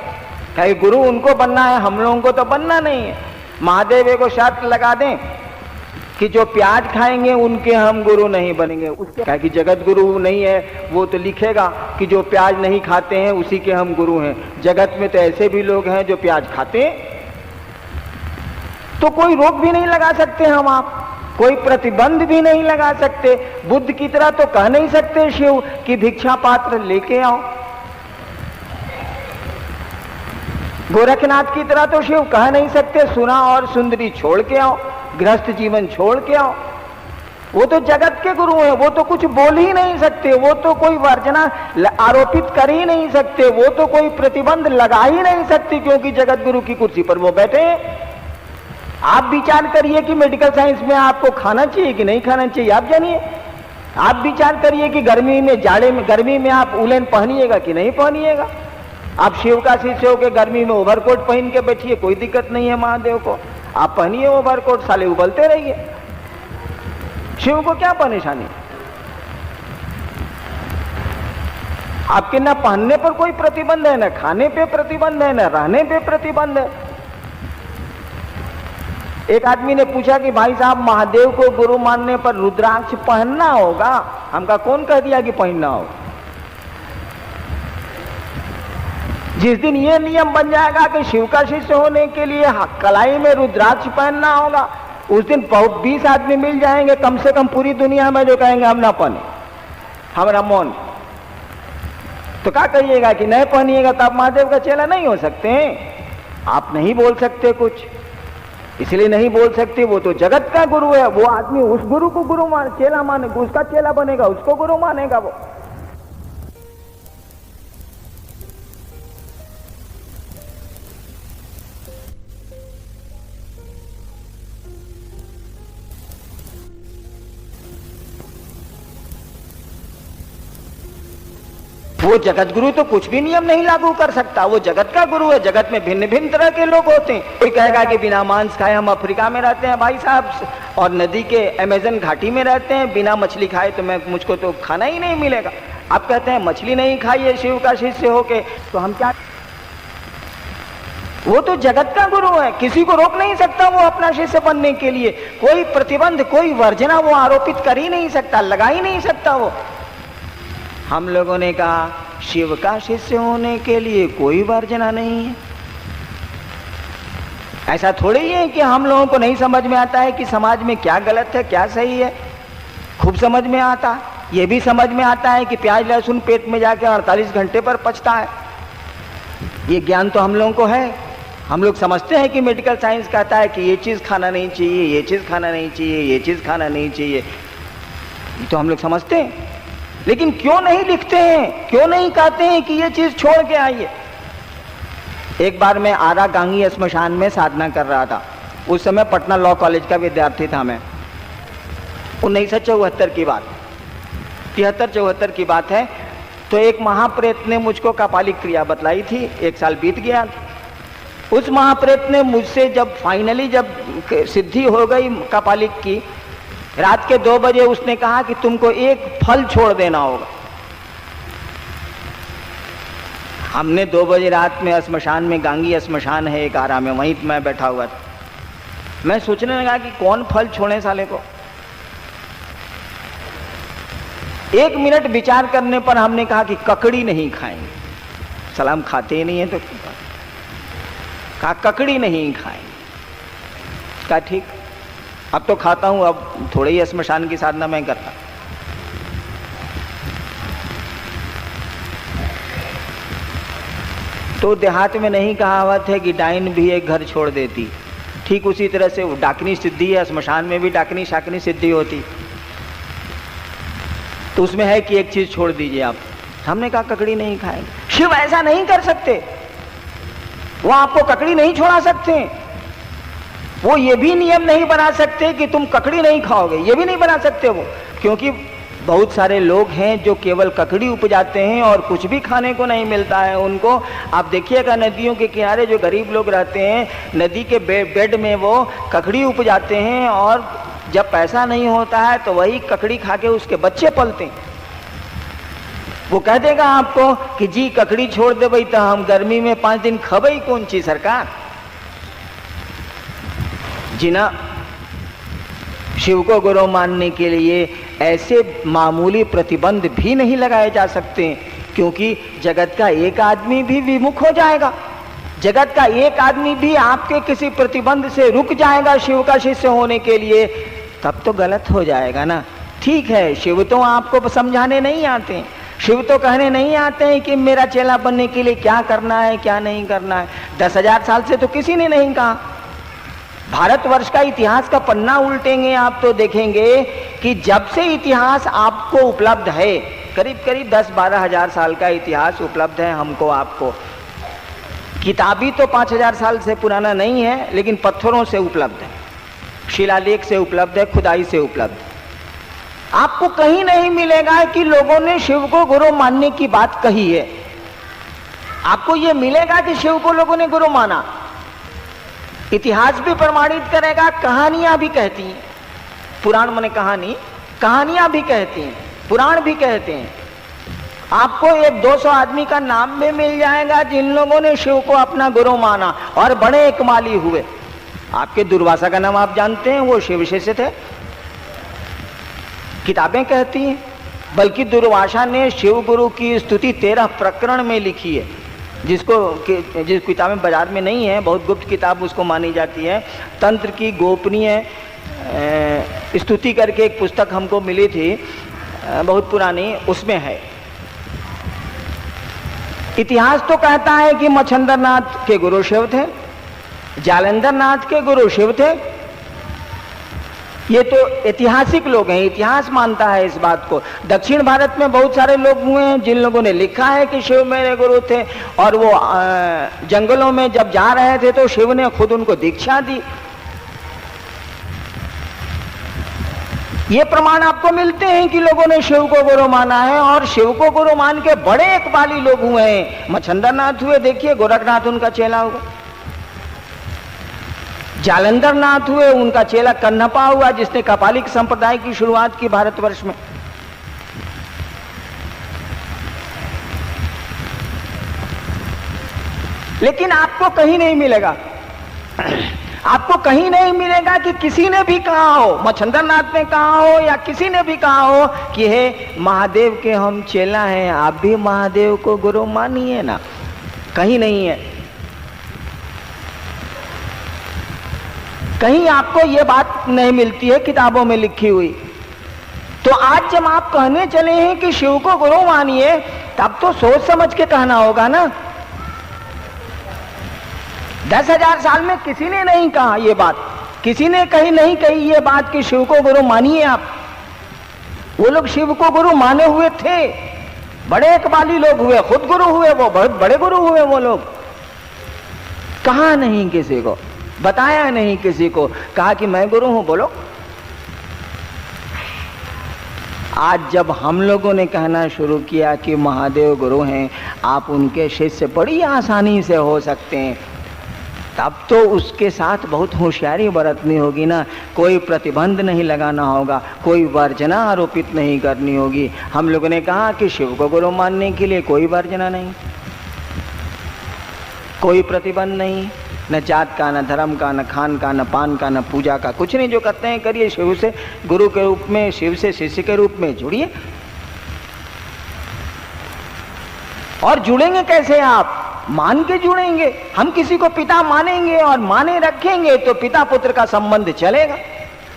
कहीं गुरु उनको बनना है, हम लोगों को तो बनना नहीं है। महादेव एक शर्त लगा दें कि जो प्याज खाएंगे उनके हम गुरु नहीं बनेंगे। उसके क्या कि जगत गुरु नहीं है, वो तो लिखेगा कि जो प्याज नहीं खाते हैं उसी के हम गुरु हैं। जगत में तो ऐसे भी लोग हैं जो प्याज खाते हैं। तो कोई रोक भी नहीं लगा सकते हम, आप कोई प्रतिबंध भी नहीं लगा सकते। बुद्ध की तरह तो कह नहीं सकते शिव कि भिक्षा पात्र लेके आओ। गोरखनाथ की तरह तो शिव कह नहीं सकते सुना और सुंदरी छोड़ के आओ, गृहस्थ जीवन छोड़ के आओ। वो तो जगत के गुरु हैं, वो तो कुछ बोल ही नहीं सकते, वो तो कोई वर्जना आरोपित कर ही नहीं सकते, वो तो कोई प्रतिबंध लगा ही नहीं सकते, क्योंकि जगत गुरु की कुर्सी पर वो बैठे हैं। आप विचार करिए कि मेडिकल साइंस में आपको खाना चाहिए कि नहीं खाना चाहिए, आप जानिए। आप विचार करिए कि गर्मी में, जाड़े में, गर्मी में आप उलेन पहनिएगा कि नहीं पहनिएगा। आप शिव का शिष्य होकर गर्मी में ओवरकोट पहन के बैठिए, कोई दिक्कत नहीं है महादेव को। आप पहनिए ओवरकोट, साले उबलते रहिए, शिव को क्या परेशानी। आपके ना पहनने पर कोई प्रतिबंध है, ना खाने पे प्रतिबंध है, ना रहने पे प्रतिबंध है। एक आदमी ने पूछा कि भाई साहब, महादेव को गुरु मानने पर रुद्राक्ष पहनना होगा? हमका कौन कह दिया कि पहनना होगा? जिस दिन ये नियम बन जाएगा कि शिव का शिष्य होने के लिए कलाई में रुद्राक्ष पहनना होगा, उस दिन 20 आदमी मिल जाएंगे कम से कम पूरी दुनिया में जो कहेंगे हम ना पहने, हमारा मौन। तो क्या कहिएगा कि नहीं पहनिएगा तो आप महादेव का चेला नहीं हो सकते हैं। आप नहीं बोल सकते कुछ, इसलिए नहीं बोल सकते। वो तो जगत का गुरु है, वो आदमी उस गुरु को गुरु चेला मानेगा, उसका चेला बनेगा, उसको गुरु मानेगा वो। वो जगत गुरु तो कुछ भी नियम नहीं लागू कर सकता, वो जगत का गुरु है। जगत में भिन्न भिन्न तरह के लोग होते हैं। कोई कहेगा कि बिना मांस खाए हम अफ्रीका में रहते हैं भाई साहब, और नदी के अमेज़न घाटी में रहते हैं, बिना मछली खाए तो मुझको तो खाना ही नहीं मिलेगा। आप कहते हैं मछली नहीं खाइए शिव का शिष्य होके, तो हम क्या? वो तो जगत का गुरु है, किसी को रोक नहीं सकता वो अपना शिष्य बनने के लिए। कोई प्रतिबंध, कोई वर्जना वो आरोपित कर ही नहीं सकता, लगा ही नहीं सकता वो। हम लोगों ने कहा शिव का शिष्य होने के लिए कोई वर्जना नहीं है। ऐसा थोड़ी ही है कि हम लोगों को नहीं समझ में आता है कि समाज में क्या गलत है क्या सही है। खूब समझ में आता है। ये भी समझ में आता है कि प्याज लहसुन पेट में जाके 48 घंटे पर पचता है। ये ज्ञान तो हम लोगों को है। हम लोग समझते हैं कि मेडिकल साइंस कहता है कि ये चीज़ खाना नहीं चाहिए, ये चीज़ खाना नहीं चाहिए, ये चीज़ खाना नहीं चाहिए, ये तो हम लोग समझते हैं। लेकिन क्यों नहीं लिखते हैं, क्यों नहीं कहते हैं कि ये चीज छोड़ के आइए। एक बार मैं आरा गांगी श्मशान में साधना कर रहा था। उस समय पटना लॉ कॉलेज का विद्यार्थी था मैं। 1974 की बात, 73-74 की बात है। तो एक महाप्रेत ने मुझको कपालिक क्रिया बतलाई थी। 1 साल बीत गया। उस महाप्रेत ने मुझसे जब फाइनली सिद्धि हो गई कपालिक की, रात के 2 बजे उसने कहा कि तुमको एक फल छोड़ देना होगा। हमने 2 बजे रात में श्मशान में, गांगी श्मशान है एक आरा में, वहीं मैं बैठा हुआ था। मैं सोचने लगा कि कौन फल छोड़े साले को। 1 मिनट विचार करने पर हमने कहा कि ककड़ी नहीं खाएंगे। सलाम खाते ही नहीं है तो कहा ककड़ी नहीं खाएंगे। कहा ठीक, अब तो खाता हूं, अब थोड़े ही श्मशान की साधना मैं करता। तो देहात में नहीं कहावत है कि डाइन भी एक घर छोड़ देती, ठीक उसी तरह से डाकनी सिद्धि है, श्मशान में भी डाकनी शाकनी सिद्धि होती। तो उसमें है कि एक चीज छोड़ दीजिए आप। हमने कहा ककड़ी नहीं खाएंगे। शिव ऐसा नहीं कर सकते, वो आपको ककड़ी नहीं छोड़ा सकते। वो ये भी नियम नहीं बना सकते कि तुम ककड़ी नहीं खाओगे, ये भी नहीं बना सकते वो। क्योंकि बहुत सारे लोग हैं जो केवल ककड़ी उपजाते हैं और कुछ भी खाने को नहीं मिलता है उनको। आप देखिएगा नदियों के किनारे जो गरीब लोग रहते हैं, नदी के बेड में वो ककड़ी उपजाते हैं, और जब पैसा नहीं होता है तो वही ककड़ी खा के उसके बच्चे पलते हैं। वो कह देगा आपको कि जी ककड़ी छोड़ दे भाई, तो हम गर्मी में 5 दिन खबई कौन ची सरकार। जिना शिव को गुरु मानने के लिए ऐसे मामूली प्रतिबंध भी नहीं लगाए जा सकते, क्योंकि जगत का एक आदमी भी विमुख हो जाएगा। जगत का एक आदमी भी आपके किसी प्रतिबंध से रुक जाएगा शिव का शिष्य होने के लिए, तब तो गलत हो जाएगा ना। ठीक है, शिव तो आपको समझाने नहीं आते, शिव तो कहने नहीं आते हैं कि मेरा चेला बनने के लिए क्या करना है क्या नहीं करना है। 10,000 साल से तो किसी ने नहीं कहा। भारतवर्ष का इतिहास का पन्ना उल्टेंगे आप तो देखेंगे कि जब से इतिहास आपको उपलब्ध है, करीब करीब 10-12 हजार साल का इतिहास उपलब्ध है हमको आपको। किताबी तो 5000 साल से पुराना नहीं है, लेकिन पत्थरों से उपलब्ध है, शिलालेख से उपलब्ध है, खुदाई से उपलब्ध है। आपको कहीं नहीं मिलेगा कि लोगों ने शिव को गुरु मानने की बात कही है। आपको यह मिलेगा कि शिव को लोगों ने गुरु माना। इतिहास भी प्रमाणित करेगा, कहानियां भी कहती हैं, पुराण माने कहानी, कहानियां भी कहती हैं, पुराण भी कहते हैं। आपको 100-200 आदमी का नाम भी मिल जाएगा जिन लोगों ने शिव को अपना गुरु माना और बड़े एकमाली हुए। आपके दुर्वासा का नाम आप जानते हैं, वो शिव शिष्य थे, किताबें कहती हैं। बल्कि दुर्वासा ने शिव गुरु की स्तुति 13 प्रकरण में लिखी है, जिस किताबें बाजार में नहीं है, बहुत गुप्त किताब उसको मानी जाती है। तंत्र की गोपनीय स्तुति करके एक पुस्तक हमको मिली थी, बहुत पुरानी, उसमें है। इतिहास तो कहता है कि मच्छंदर नाथ के गुरु शिव थे, जालंधर नाथ के गुरु शिव थे। ये तो ऐतिहासिक लोग हैं, इतिहास मानता है इस बात को। दक्षिण भारत में बहुत सारे लोग हुए हैं जिन लोगों ने लिखा है कि शिव मेरे गुरु थे, और वो जंगलों में जब जा रहे थे तो शिव ने खुद उनको दीक्षा दी। ये प्रमाण आपको मिलते हैं कि लोगों ने शिव को गुरु माना है, और शिव को गुरु मान के बड़े इकबाली लोग हुए हैं। मच्छंदर नाथ हुए, देखिए गोरखनाथ उनका चेला हुआ। जालंधर नाथ हुए, उनका चेला कन्हपा हुआ, जिसने कपालिक संप्रदाय की शुरुआत की भारतवर्ष में। लेकिन आपको कहीं नहीं मिलेगा, आपको कहीं नहीं मिलेगा कि किसी ने भी कहा हो, मच्छंदर नाथ ने कहा हो या किसी ने भी कहा हो कि हे महादेव के हम चेला हैं, आप भी महादेव को गुरु मानिए ना। कहीं नहीं है, कहीं आपको ये बात नहीं मिलती है किताबों में लिखी हुई। तो आज जब आप कहने चले हैं कि शिव को गुरु मानिए, तब तो सोच समझ के कहना होगा ना। 10,000 साल में किसी ने नहीं कहा ये बात, किसी ने कहीं नहीं कही ये बात कि शिव को गुरु मानिए आप। वो लोग शिव को गुरु माने हुए थे, बड़े इकबाली लोग हुए, खुद गुरु हुए, वो बहुत बड़े गुरु हुए। वो लोग कहा नहीं किसी को, बताया नहीं किसी को, कहा कि मैं गुरु हूं बोलो। आज जब हम लोगों ने कहना शुरू किया कि महादेव गुरु हैं, आप उनके शिष्य बड़ी आसानी से हो सकते हैं, तब तो उसके साथ बहुत होशियारी बरतनी होगी ना। कोई प्रतिबंध नहीं लगाना होगा, कोई वर्जना आरोपित नहीं करनी होगी। हम लोगों ने कहा कि शिव को गुरु मानने के लिए कोई वर्जना नहीं, कोई प्रतिबंध नहीं, न जात का, न धर्म का, न खान का, न पान का, न पूजा का, कुछ नहीं। जो करते हैं करिए, शिव से गुरु के रूप में, शिव से शिष्य के रूप में जुड़िए। और जुड़ेंगे कैसे आप? मान के जुड़ेंगे। हम किसी को पिता मानेंगे और माने रखेंगे तो पिता पुत्र का संबंध चलेगा।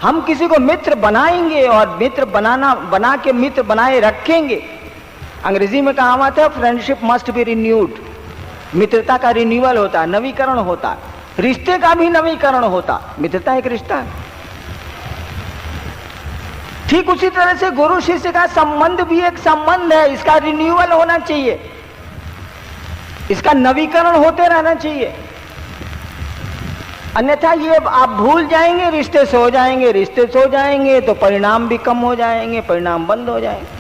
हम किसी को मित्र बनाएंगे और मित्र बना के मित्र बनाए रखेंगे। अंग्रेजी में कहावत है, फ्रेंडशिप मस्ट बी रिन्यूड। मित्रता का रिन्यूअल होता है, नवीकरण होता है, रिश्ते का भी नवीकरण होता। मित्रता एक रिश्ता है। ठीक उसी तरह से गुरु शिष्य का संबंध भी एक संबंध है, इसका रिन्यूअल होना चाहिए, इसका नवीकरण होते रहना चाहिए। अन्यथा ये आप भूल जाएंगे, रिश्ते सो जाएंगे, रिश्ते सो जाएंगे तो परिणाम भी कम हो जाएंगे, परिणाम बंद हो जाएंगे।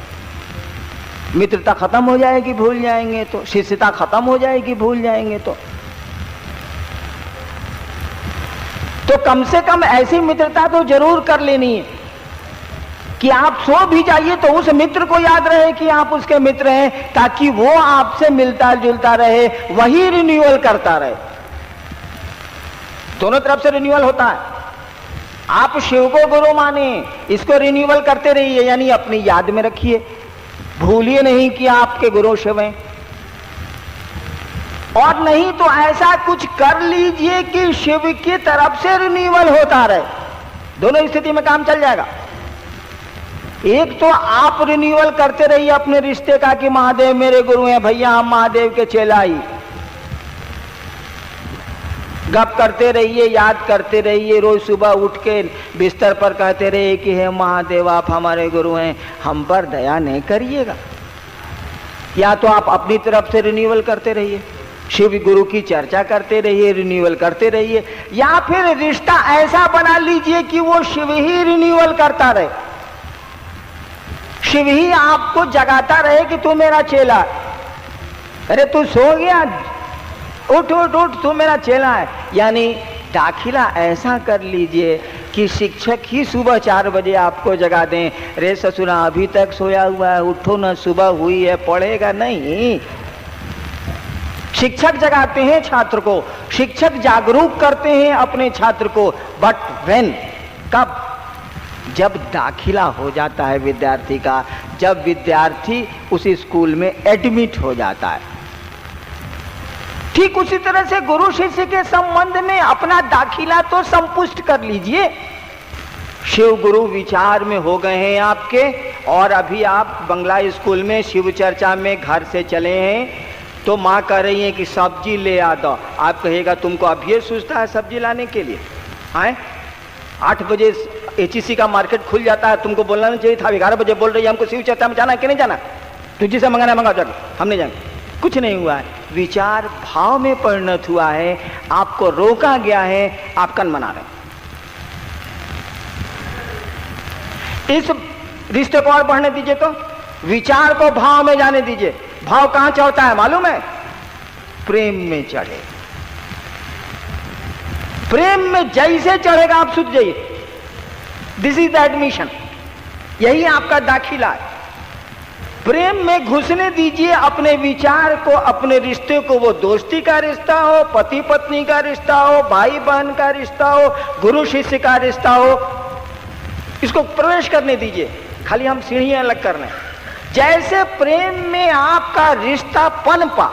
मित्रता खत्म हो जाएगी भूल जाएंगे तो, शिष्यता खत्म हो जाएगी भूल जाएंगे तो कम से कम ऐसी मित्रता तो जरूर कर लेनी है कि आप सो भी जाइए तो उस मित्र को याद रहे कि आप उसके मित्र हैं, ताकि वो आपसे मिलता जुलता रहे, वही रिन्यूअल करता रहे। दोनों तरफ से रिन्यूअल होता है। आप शिव को गुरु माने, इसको रिन्यूअल करते रहिए, यानी अपनी याद में रखिए, भूलिए नहीं कि आपके गुरु शिव हैं। और नहीं तो ऐसा कुछ कर लीजिए कि शिव की तरफ से रिन्यूअल होता रहे। दोनों स्थिति में काम चल जाएगा। एक तो आप रिन्यूअल करते रहिए अपने रिश्ते का कि महादेव मेरे गुरु हैं, भैया हम महादेव के चेला ही। गप करते रहिए, याद करते रहिए, रोज सुबह उठ के बिस्तर पर कहते रहिए कि हे महादेव आप हमारे गुरु हैं, हम पर दया नहीं करिएगा। या तो आप अपनी तरफ से रिन्यूअल करते रहिए, शिव गुरु की चर्चा करते रहिए, रिन्यूअल करते रहिए, या फिर रिश्ता ऐसा बना लीजिए कि वो शिव ही रिन्यूअल करता रहे, शिव ही आपको जगाता रहे कि तू मेरा चेला, अरे तू सो गया, उठ उठ उठ, तू मेरा चेला है। यानी दाखिला ऐसा कर लीजिए कि शिक्षक ही सुबह 4 बजे आपको जगा दें, रे ससुरा अभी तक सोया हुआ है, उठो ना, सुबह हुई है, पढ़ेगा नहीं। शिक्षक जगाते हैं छात्र को, शिक्षक जागरूक करते हैं अपने छात्र को, बट व्हेन, कब? जब दाखिला हो जाता है विद्यार्थी का, जब विद्यार्थी उस स्कूल में एडमिट हो जाता है। ठीक उसी तरह से गुरु शिष्य के संबंध में अपना दाखिला तो संपुष्ट कर लीजिए। शिव गुरु विचार में हो गए हैं आपके, और अभी आप बंगला स्कूल में शिव चर्चा में घर से चले हैं, तो माँ कह रही है कि सब्जी ले आ दो। आप कहेगा तुमको अभी सोचता है सब्जी लाने के लिए? आए 8 बजे HEC का मार्केट खुल जाता है, तुमको बोलना नहीं चाहिए था? 11 बजे बोल रही है हमको शिव चर्चा में जाना है कि नहीं जाना? तुझे से मंगाना मंगा जाकर, हम नहीं जाएंगे। कुछ नहीं हुआ है, विचार भाव में परिणत हुआ है, आपको रोका गया है, आप कन मना रहे। इस रिश्ते को और बढ़ने दीजिए, तो विचार को भाव में जाने दीजिए। भाव कहां चढ़ता है मालूम है? प्रेम में चढ़े। प्रेम में जैसे चढ़ेगा आप सूझ जाइए। दिस इज द एडमिशन, यही आपका दाखिला है। प्रेम में घुसने दीजिए अपने विचार को, अपने रिश्ते को, वो दोस्ती का रिश्ता हो, पति पत्नी का रिश्ता हो, भाई बहन का रिश्ता हो, गुरु शिष्य का रिश्ता हो, इसको प्रवेश करने दीजिए। खाली हम सीढ़ियां अलग कर रहे हैं। जैसे प्रेम में आपका रिश्ता पनपा,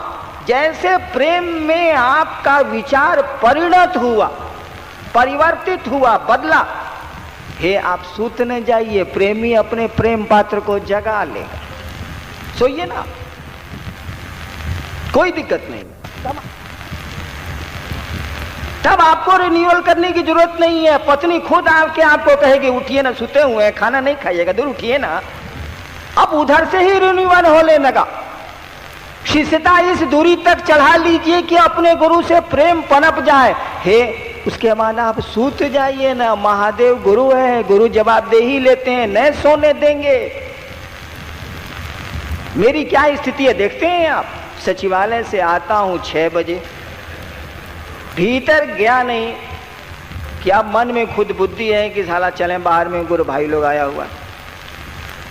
जैसे प्रेम में आपका विचार परिणत हुआ, परिवर्तित हुआ, बदला, हे आप सूतने जाइए, प्रेमी अपने प्रेम पात्र को जगा लेगा। सोइए ना, कोई दिक्कत नहीं। तब आपको रिन्यूअल करने की जरूरत नहीं है। पत्नी खुद आके आपको कहेगी उठिए ना, सुते हुए हैं, खाना नहीं खाइएगा, दूर उठिए ना। अब उधर से ही रिन्यूअल होने लगा। शिष्यता इस दूरी तक चढ़ा लीजिए कि अपने गुरु से प्रेम पनप जाए। हे उसके बाद आप सूत जाइए ना, महादेव गुरु है, गुरु जवाबदेही लेते हैं, न सोने देंगे। मेरी क्या स्थिति है देखते हैं आप। सचिवालय से आता हूं 6 बजे, भीतर गया नहीं कि अब मन में खुद बुद्धि है कि साला चलें बाहर में, गुरु भाई लोग आया हुआ,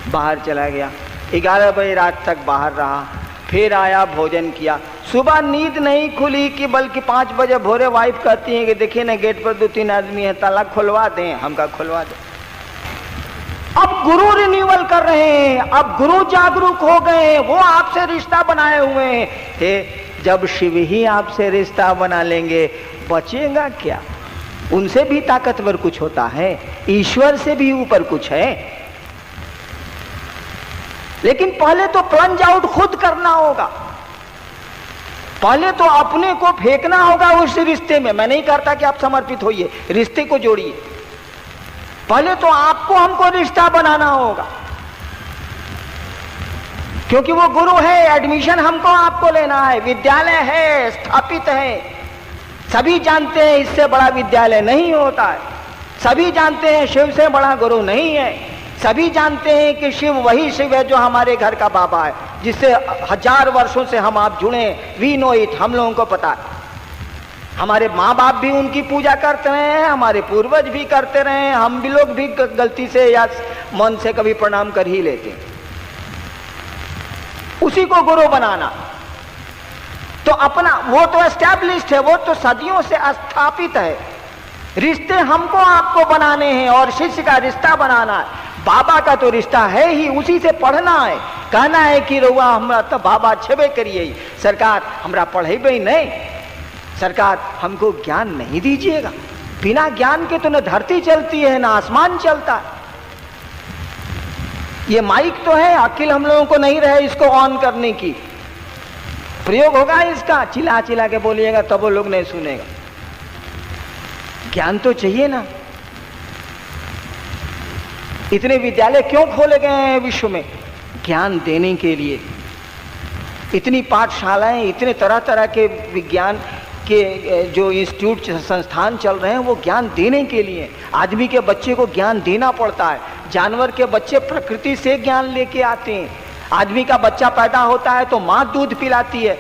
बाहर चला गया। 11 बजे रात तक बाहर रहा, फिर आया, भोजन किया। सुबह नींद नहीं खुली कि बल्कि 5 बजे भोरे वाइफ कहती है कि देखिए ना गेट पर 2-3 आदमी है, ताला खुलवा दें। हम का खुलवा दें। अब गुरु रिन्यूअल कर रहे हैं, अब गुरु जागरूक हो गए हैं, वो आपसे रिश्ता बनाए हुए हैं। जब शिव ही आपसे रिश्ता बना लेंगे, बचेगा क्या? उनसे भी ताकतवर कुछ होता है, ईश्वर से भी ऊपर कुछ है। लेकिन पहले तो प्लंज आउट खुद करना होगा, पहले तो अपने को फेंकना होगा उस रिश्ते में। मैं नहीं करता कि आप समर्पित होइए, रिश्ते को जोड़िए। पहले तो आपको हमको रिश्ता बनाना होगा, क्योंकि वो गुरु है। एडमिशन हमको आपको लेना है, विद्यालय है, स्थापित है। सभी जानते हैं इससे बड़ा विद्यालय नहीं होता है, सभी जानते हैं शिव से बड़ा गुरु नहीं है, सभी जानते हैं कि शिव वही शिव है जो हमारे घर का बाबा है, जिससे 1000 वर्षों से हम आप जुड़े। वी नो इट, हम लोगों को पता है। हमारे माँ बाप भी उनकी पूजा करते रहे हैं, हमारे पूर्वज भी करते रहे हैं, हम भी लोग भी गलती से या मन से कभी प्रणाम कर ही लेते हैं। उसी को गुरु बनाना तो अपना, वो तो एस्टैब्लिश्ड है, वो तो सदियों से स्थापित है। रिश्ते हमको आपको बनाने हैं और शिष्य का रिश्ता बनाना है। बाबा का तो रिश्ता है ही, उसी से पढ़ना है। कहना है कि रउआ हमरा तो बाबा छेबे करिए, सरकार हमरा पढ़ेबे नहीं, सरकार हमको ज्ञान नहीं दीजिएगा। बिना ज्ञान के तो न धरती चलती है न आसमान चलता है। ये माइक तो है, अकिल हम लोगों को नहीं रहे इसको ऑन करने की। प्रयोग होगा इसका, चिल्ला चिल्ला के बोलिएगा तब वो लोग नहीं सुनेगा। ज्ञान तो चाहिए ना। इतने विद्यालय क्यों खोले गए हैं विश्व में? ज्ञान देने के लिए। इतनी पाठशालाएं, इतने तरह तरह के विज्ञान के जो इंस्टीट्यूट संस्थान चल रहे हैं, वो ज्ञान देने के लिए। आदमी के बच्चे को ज्ञान देना पड़ता है। जानवर के बच्चे प्रकृति से ज्ञान लेके आते हैं। आदमी का बच्चा पैदा होता है तो माँ दूध पिलाती है,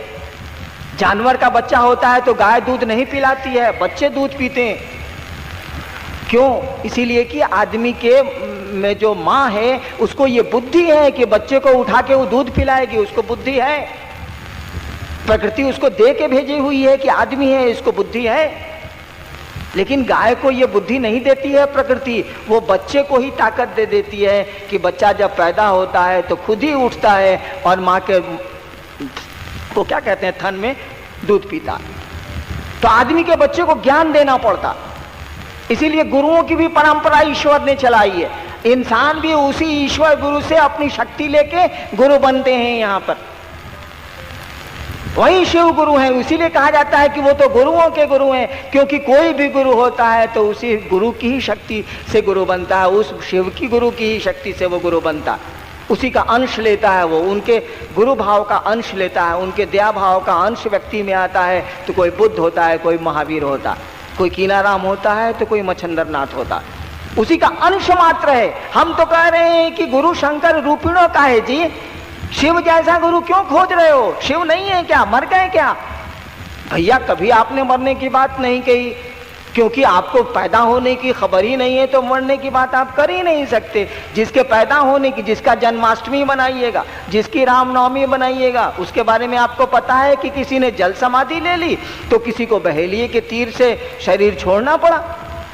जानवर का बच्चा होता है तो गाय दूध नहीं पिलाती है, बच्चे दूध पीते हैं। क्यों? इसीलिए कि आदमी के में जो माँ है उसको ये बुद्धि है कि बच्चे को उठा के वो दूध पिलाएगी, उसको बुद्धि है। प्रकृति उसको दे के भेजी हुई है कि आदमी है, इसको बुद्धि है। लेकिन गाय को ये बुद्धि नहीं देती है प्रकृति, वो बच्चे को ही ताकत दे देती है कि बच्चा जब पैदा होता है तो खुद ही उठता है और माँ के को क्या कहते हैं, थन में दूध पीता। तो आदमी के बच्चे को ज्ञान देना पड़ता। इसीलिए गुरुओं की भी परंपरा ईश्वर ने चलाई है। इंसान भी उसी ईश्वर गुरु से अपनी शक्ति लेके गुरु बनते हैं। यहाँ पर वही शिव गुरु हैं। इसीलिए कहा जाता है कि वो तो गुरुओं के गुरु हैं, क्योंकि कोई भी गुरु होता है तो उसी गुरु की ही शक्ति से गुरु बनता है, उस शिव की गुरु की ही शक्ति से वो गुरु बनता है। उसी का अंश लेता है, वो उनके गुरु भाव का अंश लेता है, उनके दया भाव का अंश व्यक्ति में आता है। तो कोई बुद्ध होता है, कोई महावीर होता है, कोई कीनाराम होता है, तो कोई मच्छंदरनाथ होता है, उसी का अंश मात्र है। हम तो कह रहे हैं कि गुरु शंकर रूपिणों का है जी। शिव जैसा गुरु क्यों खोज रहे हो? शिव नहीं है क्या? मर गए क्या? भैया कभी आपने मरने की बात नहीं कही, क्योंकि आपको पैदा होने की खबर ही नहीं है, तो मरने की बात आप कर ही नहीं सकते। जिसके पैदा होने की, जिसका जन्माष्टमी बनाइएगा, जिसकी रामनवमी बनाइएगा, उसके बारे में आपको पता है कि किसी ने जल समाधि ले ली तो किसी को बहेलिए के तीर से शरीर छोड़ना पड़ा।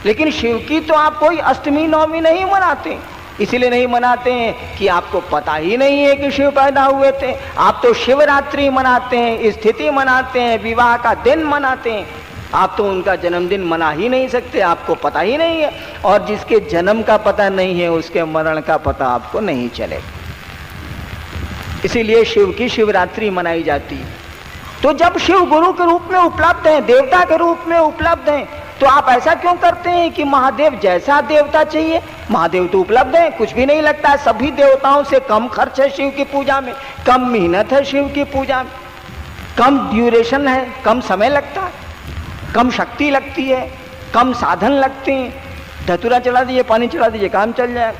लेकिन शिव की तो आप कोई अष्टमी नवमी नहीं मनाते। इसलिए नहीं मनाते हैं कि आपको पता ही नहीं है कि शिव पैदा हुए थे। आप तो शिवरात्रि मनाते हैं, स्थिति मनाते हैं, विवाह का दिन मनाते हैं। आप तो उनका जन्मदिन मना ही नहीं सकते, आपको पता ही नहीं है। और जिसके जन्म का पता नहीं है उसके मरण का पता आपको नहीं चलेगा। इसीलिए शिव की शिवरात्रि मनाई जाती है। तो जब शिव गुरु के रूप में उपलब्ध हैं, देवता के रूप में उपलब्ध हैं, तो आप ऐसा क्यों करते हैं कि महादेव जैसा देवता चाहिए? महादेव तो उपलब्ध है, कुछ भी नहीं लगता है। सभी देवताओं से कम खर्च है शिव की पूजा में, कम मेहनत है शिव की पूजा में, कम ड्यूरेशन है, कम समय लगता है, कम शक्ति लगती है, कम साधन लगते हैं। धतूरा चला दीजिए, पानी चला दीजिए, काम चल जाएगा।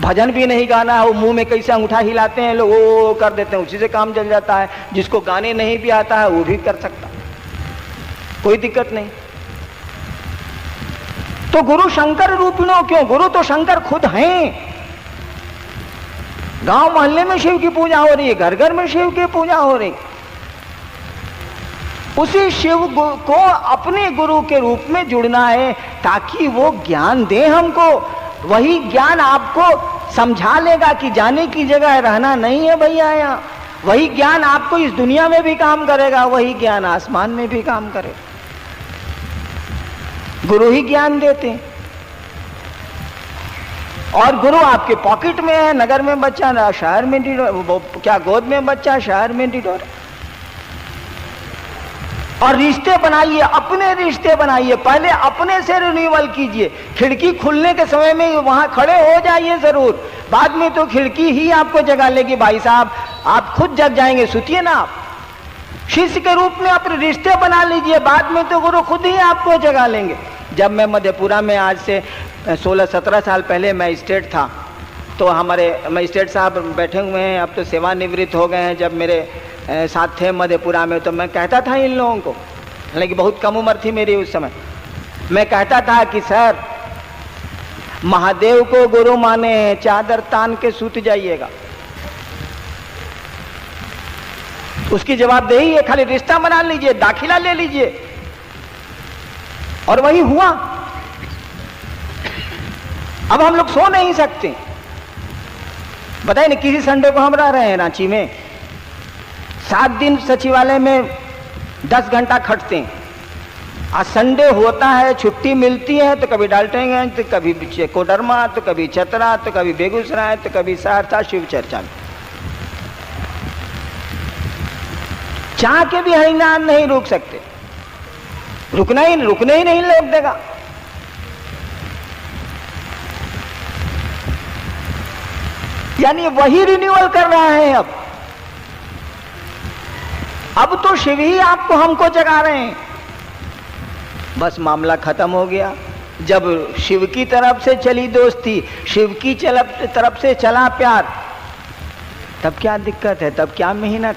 भजन भी नहीं गाना है, वो मुंह में कैसे अंगूठा हिलाते हैं लोग, वो कर देते हैं, उसी से काम चल जाता है। जिसको गाने नहीं भी आता है वो भी कर सकता, कोई दिक्कत नहीं। तो गुरु शंकर रूपिणों क्यों? गुरु तो शंकर खुद हैं। गांव मोहल्ले में शिव की पूजा हो रही है, घर घर में शिव की पूजा हो रही। उसी शिव को अपने गुरु के रूप में जुड़ना है ताकि वो ज्ञान दे हमको। वही ज्ञान आपको समझा लेगा कि जाने की जगह रहना नहीं है भैया यहाँ। वही ज्ञान आपको इस दुनिया में भी काम करेगा, वही ज्ञान आसमान में भी काम करेगा। गुरु ही ज्ञान देते हैं। और गुरु आपके पॉकेट में है, नगर में बच्चा, शहर में क्या गोद में बच्चा, शहर में डिडोर। और रिश्ते बनाइए, अपने रिश्ते बनाइए। पहले अपने से रिन्यूअल कीजिए। खिड़की खुलने के समय में वहां खड़े हो जाइए जरूर, बाद में तो खिड़की ही आपको जगा लेगी। भाई साहब आप खुद जग जाएंगे, सुतिए ना। आप शिष्य के रूप में अपने रिश्ते बना लीजिए, बाद में तो गुरु खुद ही आपको जगा लेंगे। जब मैं मधेपुरा में आज से 16-17 साल पहले मैजिस्ट्रेट था, तो हमारे मैजिस्ट्रेट साहब बैठे हुए हैं, अब तो सेवानिवृत्त हो गए हैं। जब मेरे साथ थे मधेपुरा में तो मैं कहता था इन लोगों को, हालांकि बहुत कम उम्र थी मेरी उस समय, मैं कहता था कि सर महादेव को गुरु माने, चादर तान के सूत जाइएगा। उसकी जवाबदेही है, खाली रिश्ता बना लीजिए, दाखिला ले लीजिए। और वही हुआ। अब हम लोग सो नहीं सकते। बताइए ना, किसी संडे को हम रह रहे हैं रांची में, 7 दिन सचिवालय में 10 घंटा खटते हैं। आज संडे होता है, छुट्टी मिलती है तो कभी डाल्टेंगे, तो कभी कोडरमा, तो कभी चतरा, तो कभी बेगूसराय, तो कभी सहरसा शिव चर्चा में। चाह के भी हरिनाम नहीं रोक सकते। रुकने ही नहीं लोग देगा। यानी वही रिन्यूअल कर रहा है। अब तो शिव ही आपको हमको जगा रहे हैं। बस मामला खत्म हो गया। जब शिव की तरफ से चली दोस्ती, शिव की तरफ से चला प्यार, तब क्या दिक्कत है, तब क्या मेहनत।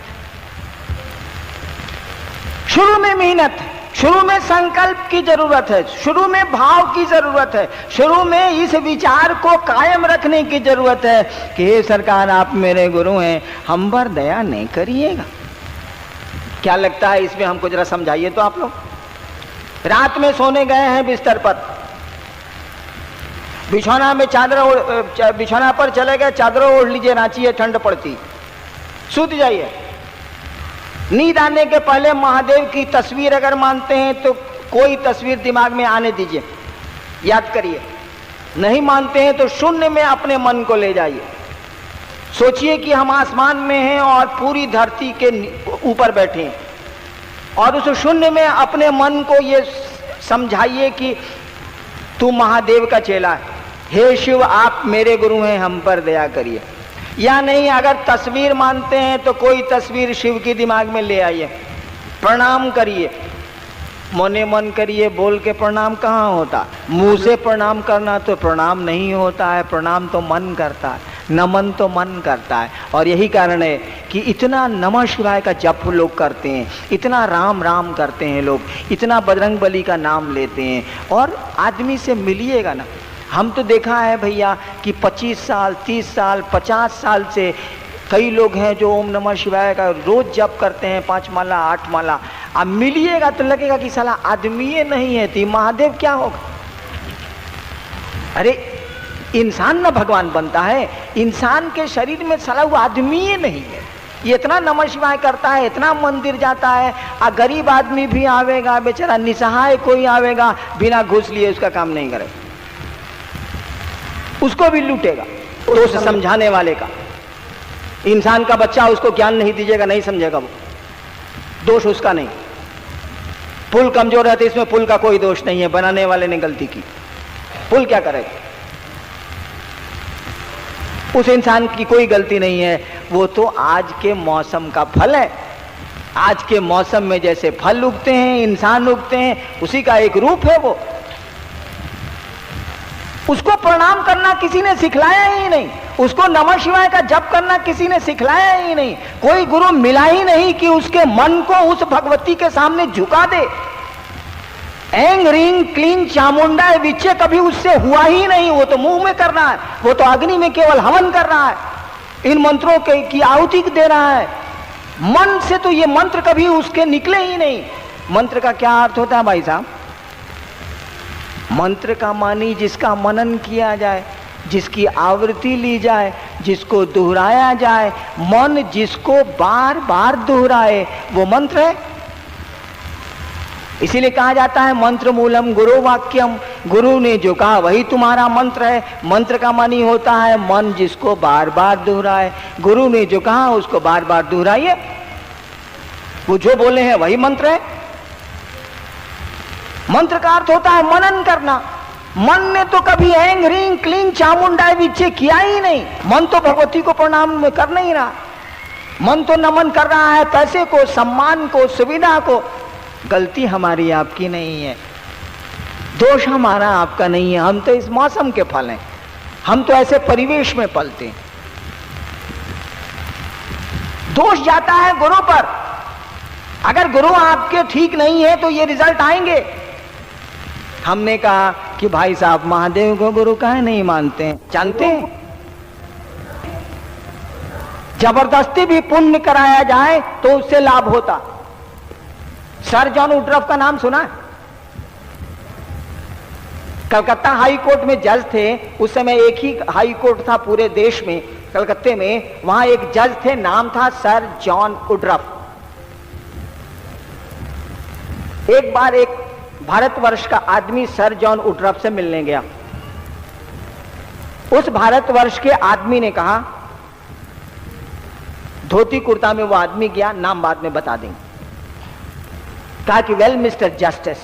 शुरू में मेहनत, शुरू में संकल्प की जरूरत है, शुरू में भाव की जरूरत है, शुरू में इस विचार को कायम रखने की जरूरत है कि हे सरकार, आप मेरे गुरु हैं, हम पर दया नहीं करिएगा। क्या लगता है इसमें हमको जरा समझाइए तो आप लोग। रात में सोने गए हैं बिस्तर पर, बिछौना में बिछौना पर चले गए, चादरों ओढ़ लीजिए, रांची है, ठंड पड़ती, सूत जाइए। नींद आने के पहले महादेव की तस्वीर अगर मानते हैं तो कोई तस्वीर दिमाग में आने दीजिए, याद करिए। नहीं मानते हैं तो शून्य में अपने मन को ले जाइए। सोचिए कि हम आसमान में हैं और पूरी धरती के ऊपर बैठे हैं, और उस शून्य में अपने मन को ये समझाइए कि तू महादेव का चेला है, हे शिव आप मेरे गुरु हैं, हम पर दया करिए। या नहीं, अगर तस्वीर मानते हैं तो कोई तस्वीर शिव की दिमाग में ले आइए, प्रणाम करिए, मोने मन करिए। बोल के प्रणाम कहाँ होता, मुंह से प्रणाम करना तो प्रणाम नहीं होता है, प्रणाम तो मन करता है, नमन तो मन करता है। और यही कारण है कि इतना नमः शिवाय का जप लोग करते हैं, इतना राम राम करते हैं लोग, इतना बजरंग बली का नाम लेते हैं। और आदमी से मिलिएगा ना, हम तो देखा है भैया कि 25 साल 30 साल 50 साल से कई लोग हैं जो ओम नमः शिवाय का रोज जप करते हैं, 5 माला 8 माला। अब मिलिएगा तो लगेगा कि साला आदमी ये नहीं है, तो महादेव क्या होगा। अरे इंसान ना भगवान बनता है, इंसान के शरीर में साला वो आदमी ही नहीं है। ये इतना नमः शिवाय करता है, इतना मंदिर जाता है, आ गरीब आदमी भी आवेगा, बेचारा निसहाय कोई आवेगा, बिना घूस लिए उसका काम नहीं करेगा, उसको भी लूटेगा। दोष समझाने वाले का, इंसान का बच्चा उसको ज्ञान नहीं दीजिएगा, नहीं समझेगा वो, दोष उसका नहीं। पुल कमजोर है तो इसमें पुल का कोई दोष नहीं है, बनाने वाले ने गलती की, पुल क्या करेगा, उस इंसान की कोई गलती नहीं है। वो तो आज के मौसम का फल है। आज के मौसम में जैसे फल उगते हैं, इंसान उगते हैं, उसी का एक रूप है वो। उसको प्रणाम करना किसी ने सिखलाया ही नहीं, उसको नमः शिवाय का जप करना किसी ने सिखलाया ही नहीं। कोई गुरु मिला ही नहीं कि उसके मन को उस भगवती के सामने झुका दे। एंग रिंग क्लीन चामुंडा विचे कभी उससे हुआ ही नहीं। वो तो मुंह में कर रहा है, वो तो अग्नि में केवल हवन कर रहा है, इन मंत्रों की आहुति दे रहा है। मन से तो ये मंत्र कभी उसके निकले ही नहीं। मंत्र का क्या अर्थ होता है भाई साहब? मंत्र का मानी जिसका मनन किया जाए, जिसकी आवृत्ति ली जाए, जिसको दोहराया जाए, मन जिसको बार बार दोहराए, वो मंत्र है। इसीलिए कहा जाता है मंत्र मूलम गुरु वाक्यम, गुरु ने जो कहा वही तुम्हारा मंत्र है। मंत्र का मानी होता है मन जिसको बार बार दोहराए, गुरु ने जो कहा उसको बार बार दोहराइए, वो जो बोले हैं वही मंत्र है। मंत्र का अर्थ होता है मनन करना। मन ने तो कभी एंग रिंग क्लीन चामुंडा विचे किया ही नहीं। मन तो भगवती को प्रणाम कर नहीं रहा, मन तो नमन कर रहा है पैसे को, सम्मान को, सुविधा को। गलती हमारी आपकी नहीं है, दोष हमारा आपका नहीं है। हम तो इस मौसम के फल हैं, हम तो ऐसे परिवेश में पलते हैं। दोष जाता है गुरु पर। अगर गुरु आपके ठीक नहीं है तो ये रिजल्ट आएंगे। हमने कहा कि भाई साहब महादेव को गुरु काहे नहीं मानते हैं? जानते हैं जबरदस्ती भी पुण्य कराया जाए तो उससे लाभ होता। सर जॉन वुडरॉफ का नाम सुना है? कलकत्ता हाई कोर्ट में जज थे। उस समय एक ही हाई कोर्ट था पूरे देश में, कलकत्ते में। वहां एक जज थे, नाम था सर जॉन वुडरॉफ। एक बार एक भारतवर्ष का आदमी सर जॉन वुडरॉफ से मिलने गया। उस भारतवर्ष के आदमी ने कहा, धोती कुर्ता में वो आदमी गया, नाम बाद में बता देंगे। कहा कि वेल मिस्टर जस्टिस,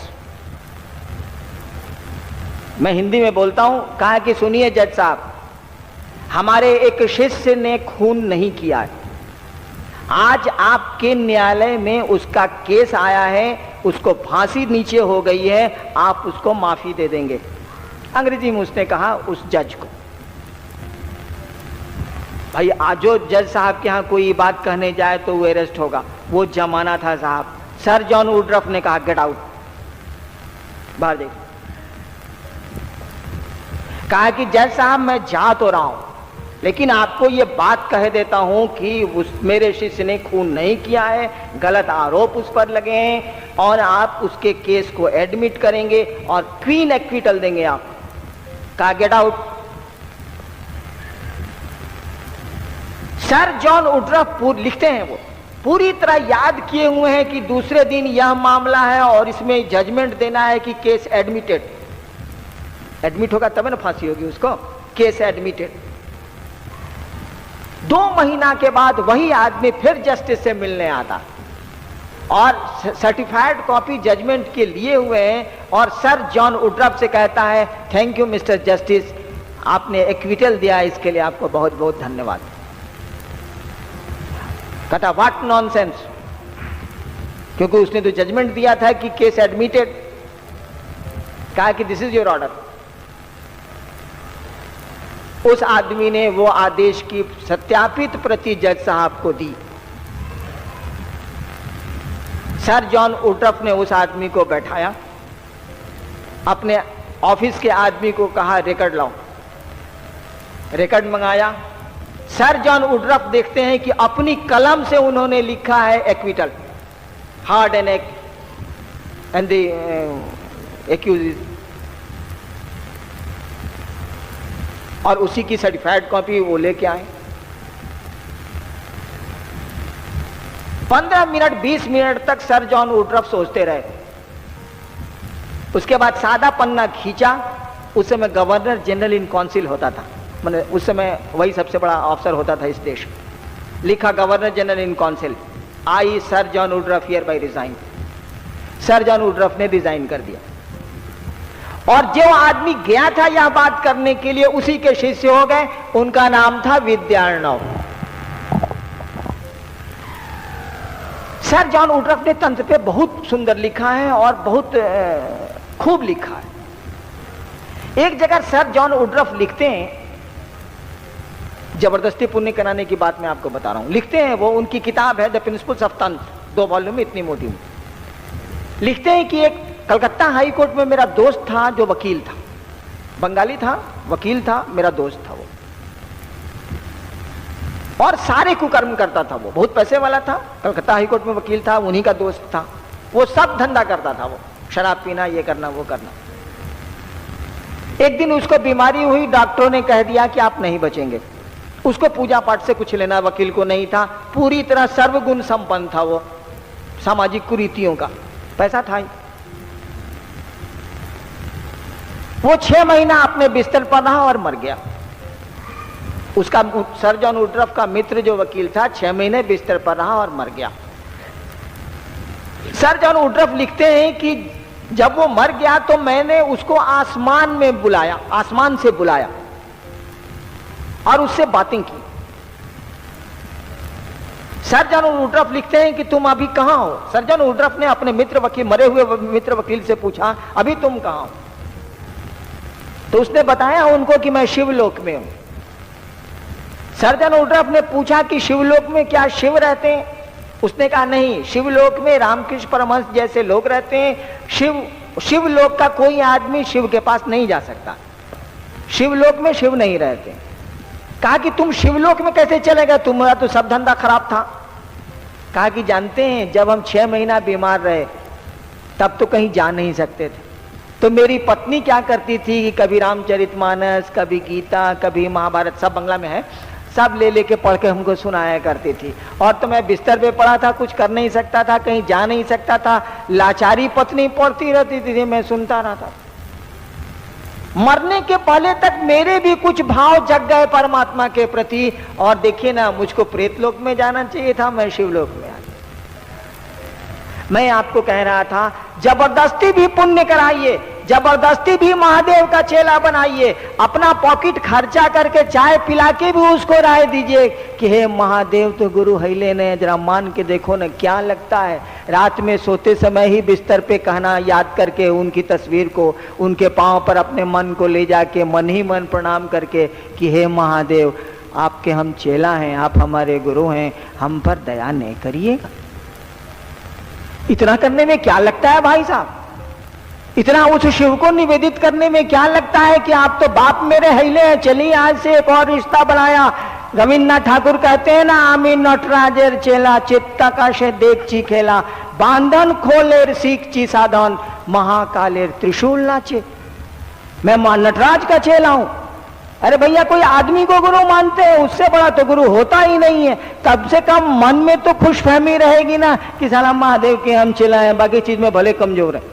मैं हिंदी में बोलता हूं। कहा कि सुनिए जज साहब, हमारे एक शिष्य ने खून नहीं किया है, आज आपके न्यायालय में उसका केस आया है, उसको फांसी नीचे हो गई है, आप उसको माफी दे देंगे? अंग्रेजी में उसने कहा उस जज को। भाई आज जो जज साहब के यहाँ कोई बात कहने जाए तो वो अरेस्ट होगा। वो जमाना था साहब। सर जॉन वुडरफ ने कहा गेट आउट, बाहर देख। कहा कि जज साहब मैं जा तो रहा हूं, लेकिन आपको ये बात कह देता हूं कि उस मेरे शिष्य ने खून नहीं किया है, गलत आरोप उस पर लगे हैं और आप उसके केस को एडमिट करेंगे और क्लीन एक्विटल देंगे आप। कहा get out. Sir John Woodruff लिखते हैं, वो पूरी तरह याद किए हुए हैं कि दूसरे दिन यह मामला है और इसमें जजमेंट देना है कि केस एडमिटेड। एडमिट होगा तब ना फांसी होगी उसको। Case admitted. 2 महीना के बाद वही आदमी फिर जस्टिस से मिलने आता और सर्टिफाइड कॉपी जजमेंट के लिए हुए हैं और सर जॉन वुडरफ से कहता है थैंक यू मिस्टर जस्टिस, आपने एक्विटल दिया, इसके लिए आपको बहुत बहुत धन्यवाद। कहता व्हाट नॉनसेंस, क्योंकि उसने तो जजमेंट दिया था कि केस एडमिटेड। कहा कि दिस इज योर ऑर्डर। उस आदमी ने वो आदेश की सत्यापित प्रति जज साहब को दी। सर जॉन वुडरफ ने उस आदमी को बैठाया, अपने ऑफिस के आदमी को कहा रिकॉर्ड लाओ। रिकॉर्ड मंगाया। सर जॉन वुडरफ देखते हैं कि अपनी कलम से उन्होंने लिखा है acquittal, heard and and the accused, और उसी की सर्टिफाइड कॉपी वो लेके आए। 15 मिनट 20 मिनट तक सर जॉन वुडरफ सोचते रहे। उसके बाद सादा पन्ना खींचा। उस समय गवर्नर जनरल इन काउंसिल होता था, मतलब उस समय वही सबसे बड़ा ऑफिसर होता था इस देश में। लिखा governor general in council, I sir John Woodruff here bye resign. Sir John Woodruff ने रिजाइन कर दिया। और जो आदमी गया था यह बात करने के लिए उसी के शिष्य हो गए। उनका नाम था विद्यार्णव। सर जॉन वुडरफ ने तंत्र पे बहुत सुंदर लिखा है और बहुत खूब लिखा है। एक जगह सर जॉन वुडरफ लिखते हैं, जबरदस्ती पुण्य कराने की बात मैं आपको बता रहा हूं। लिखते हैं, वो उनकी किताब है द प्रिंसिपल्स ऑफ तंत्र, 2 वॉल्यूम में, इतनी मोटी। लिखते हैं कि एक कलकत्ता हाई कोर्ट में मेरा दोस्त था जो वकील था, बंगाली था, वकील था, मेरा दोस्त था वो, और सारे कुकर्म करता था। वो बहुत पैसे वाला था, कलकत्ता हाई कोर्ट में वकील था, उन्हीं का दोस्त था। वो सब धंधा करता था, वो शराब पीना, ये करना वो करना। एक दिन उसको बीमारी हुई, डॉक्टरों ने कह दिया कि आप नहीं बचेंगे। उसको पूजा पाठ से कुछ लेना वकील को नहीं था, पूरी तरह सर्वगुण संपन्न था वो, सामाजिक कुरीतियों का पैसा था ही। वो 6 महीना अपने बिस्तर पर रहा और मर गया। उसका सर जॉन वुडरफ का मित्र जो वकील था 6 महीने बिस्तर पर रहा और मर गया। सर जॉन वुडरफ लिखते हैं कि जब वो मर गया तो मैंने उसको आसमान में बुलाया, आसमान से बुलाया और उससे बातें की। सर जॉन वुडरफ लिखते हैं कि तुम अभी कहां हो? सर जॉन वुडरफ ने अपने मित्र वकील, मरे हुए मित्र वकील से पूछा अभी तुम कहां हो? तो उसने बताया उनको कि मैं शिवलोक में हूं। सर जॉन वुडरफ ने पूछा कि शिवलोक में क्या शिव रहते हैं? उसने कहा नहीं, शिवलोक में रामकृष्ण परमहंस जैसे लोग रहते हैं। शिवलोक का कोई आदमी शिव के पास नहीं जा सकता, शिवलोक में शिव नहीं रहते। कहा कि तुम शिवलोक में कैसे चले गए, तुम्हारा तो सब धंधा खराब था। कहा कि जानते हैं जब हम 6 महीना बीमार रहे तब तो कहीं जा नहीं सकते थे, तो मेरी पत्नी क्या करती थी कि कभी रामचरितमानस, कभी गीता, कभी महाभारत, सब बंगला में है, सब ले लेके पढ़ के हमको सुनाया करती थी। और तो मैं बिस्तर पे पड़ा था, कुछ कर नहीं सकता था, कहीं जा नहीं सकता था, लाचारी पत्नी पढ़ती रहती थी, मैं सुनता रहता। मरने के पहले तक मेरे भी कुछ भाव जग गए परमात्मा के प्रति, और देखिए ना, मुझको प्रेतलोक में जाना चाहिए था, मैं शिवलोक में आ गया। मैं आपको कह रहा था जबरदस्ती भी पुण्य कराइए, जबरदस्ती भी महादेव का चेला बनाइए, अपना पॉकेट खर्चा करके चाय पिला के भी उसको राय दीजिए कि हे महादेव तो गुरु हैले ने, जरा मान के देखो ना क्या लगता है। रात में सोते समय ही बिस्तर पे कहना, याद करके उनकी तस्वीर को उनके पांव पर अपने मन को ले जाके मन ही मन प्रणाम करके कि हे महादेव आपके हम चेला हैं, आप हमारे गुरु हैं, हम पर दया नहीं करिएगा। इतना करने में क्या लगता है भाई साहब? इतना उस शिव को निवेदित करने में क्या लगता है कि आप तो बाप मेरे हैले हैं, चलिए आज से एक और रिश्ता बनाया। रविन्द्रनाथ ठाकुर कहते हैं ना, आमी नटराजेर चेला चित्ताकाशे देखची खेला, बांधन खोलेर सीखची साधन, महाकालेर त्रिशूल नाचे। मैं नटराज का चेला हूं। अरे भैया कोई आदमी को गुरु मानते हैं, उससे बड़ा तो गुरु होता ही नहीं है। कम से कम मन में तो खुशफहमी रहेगी ना कि साला महादेव के हम चेला हैं, बाकी चीज में भले कमजोर है।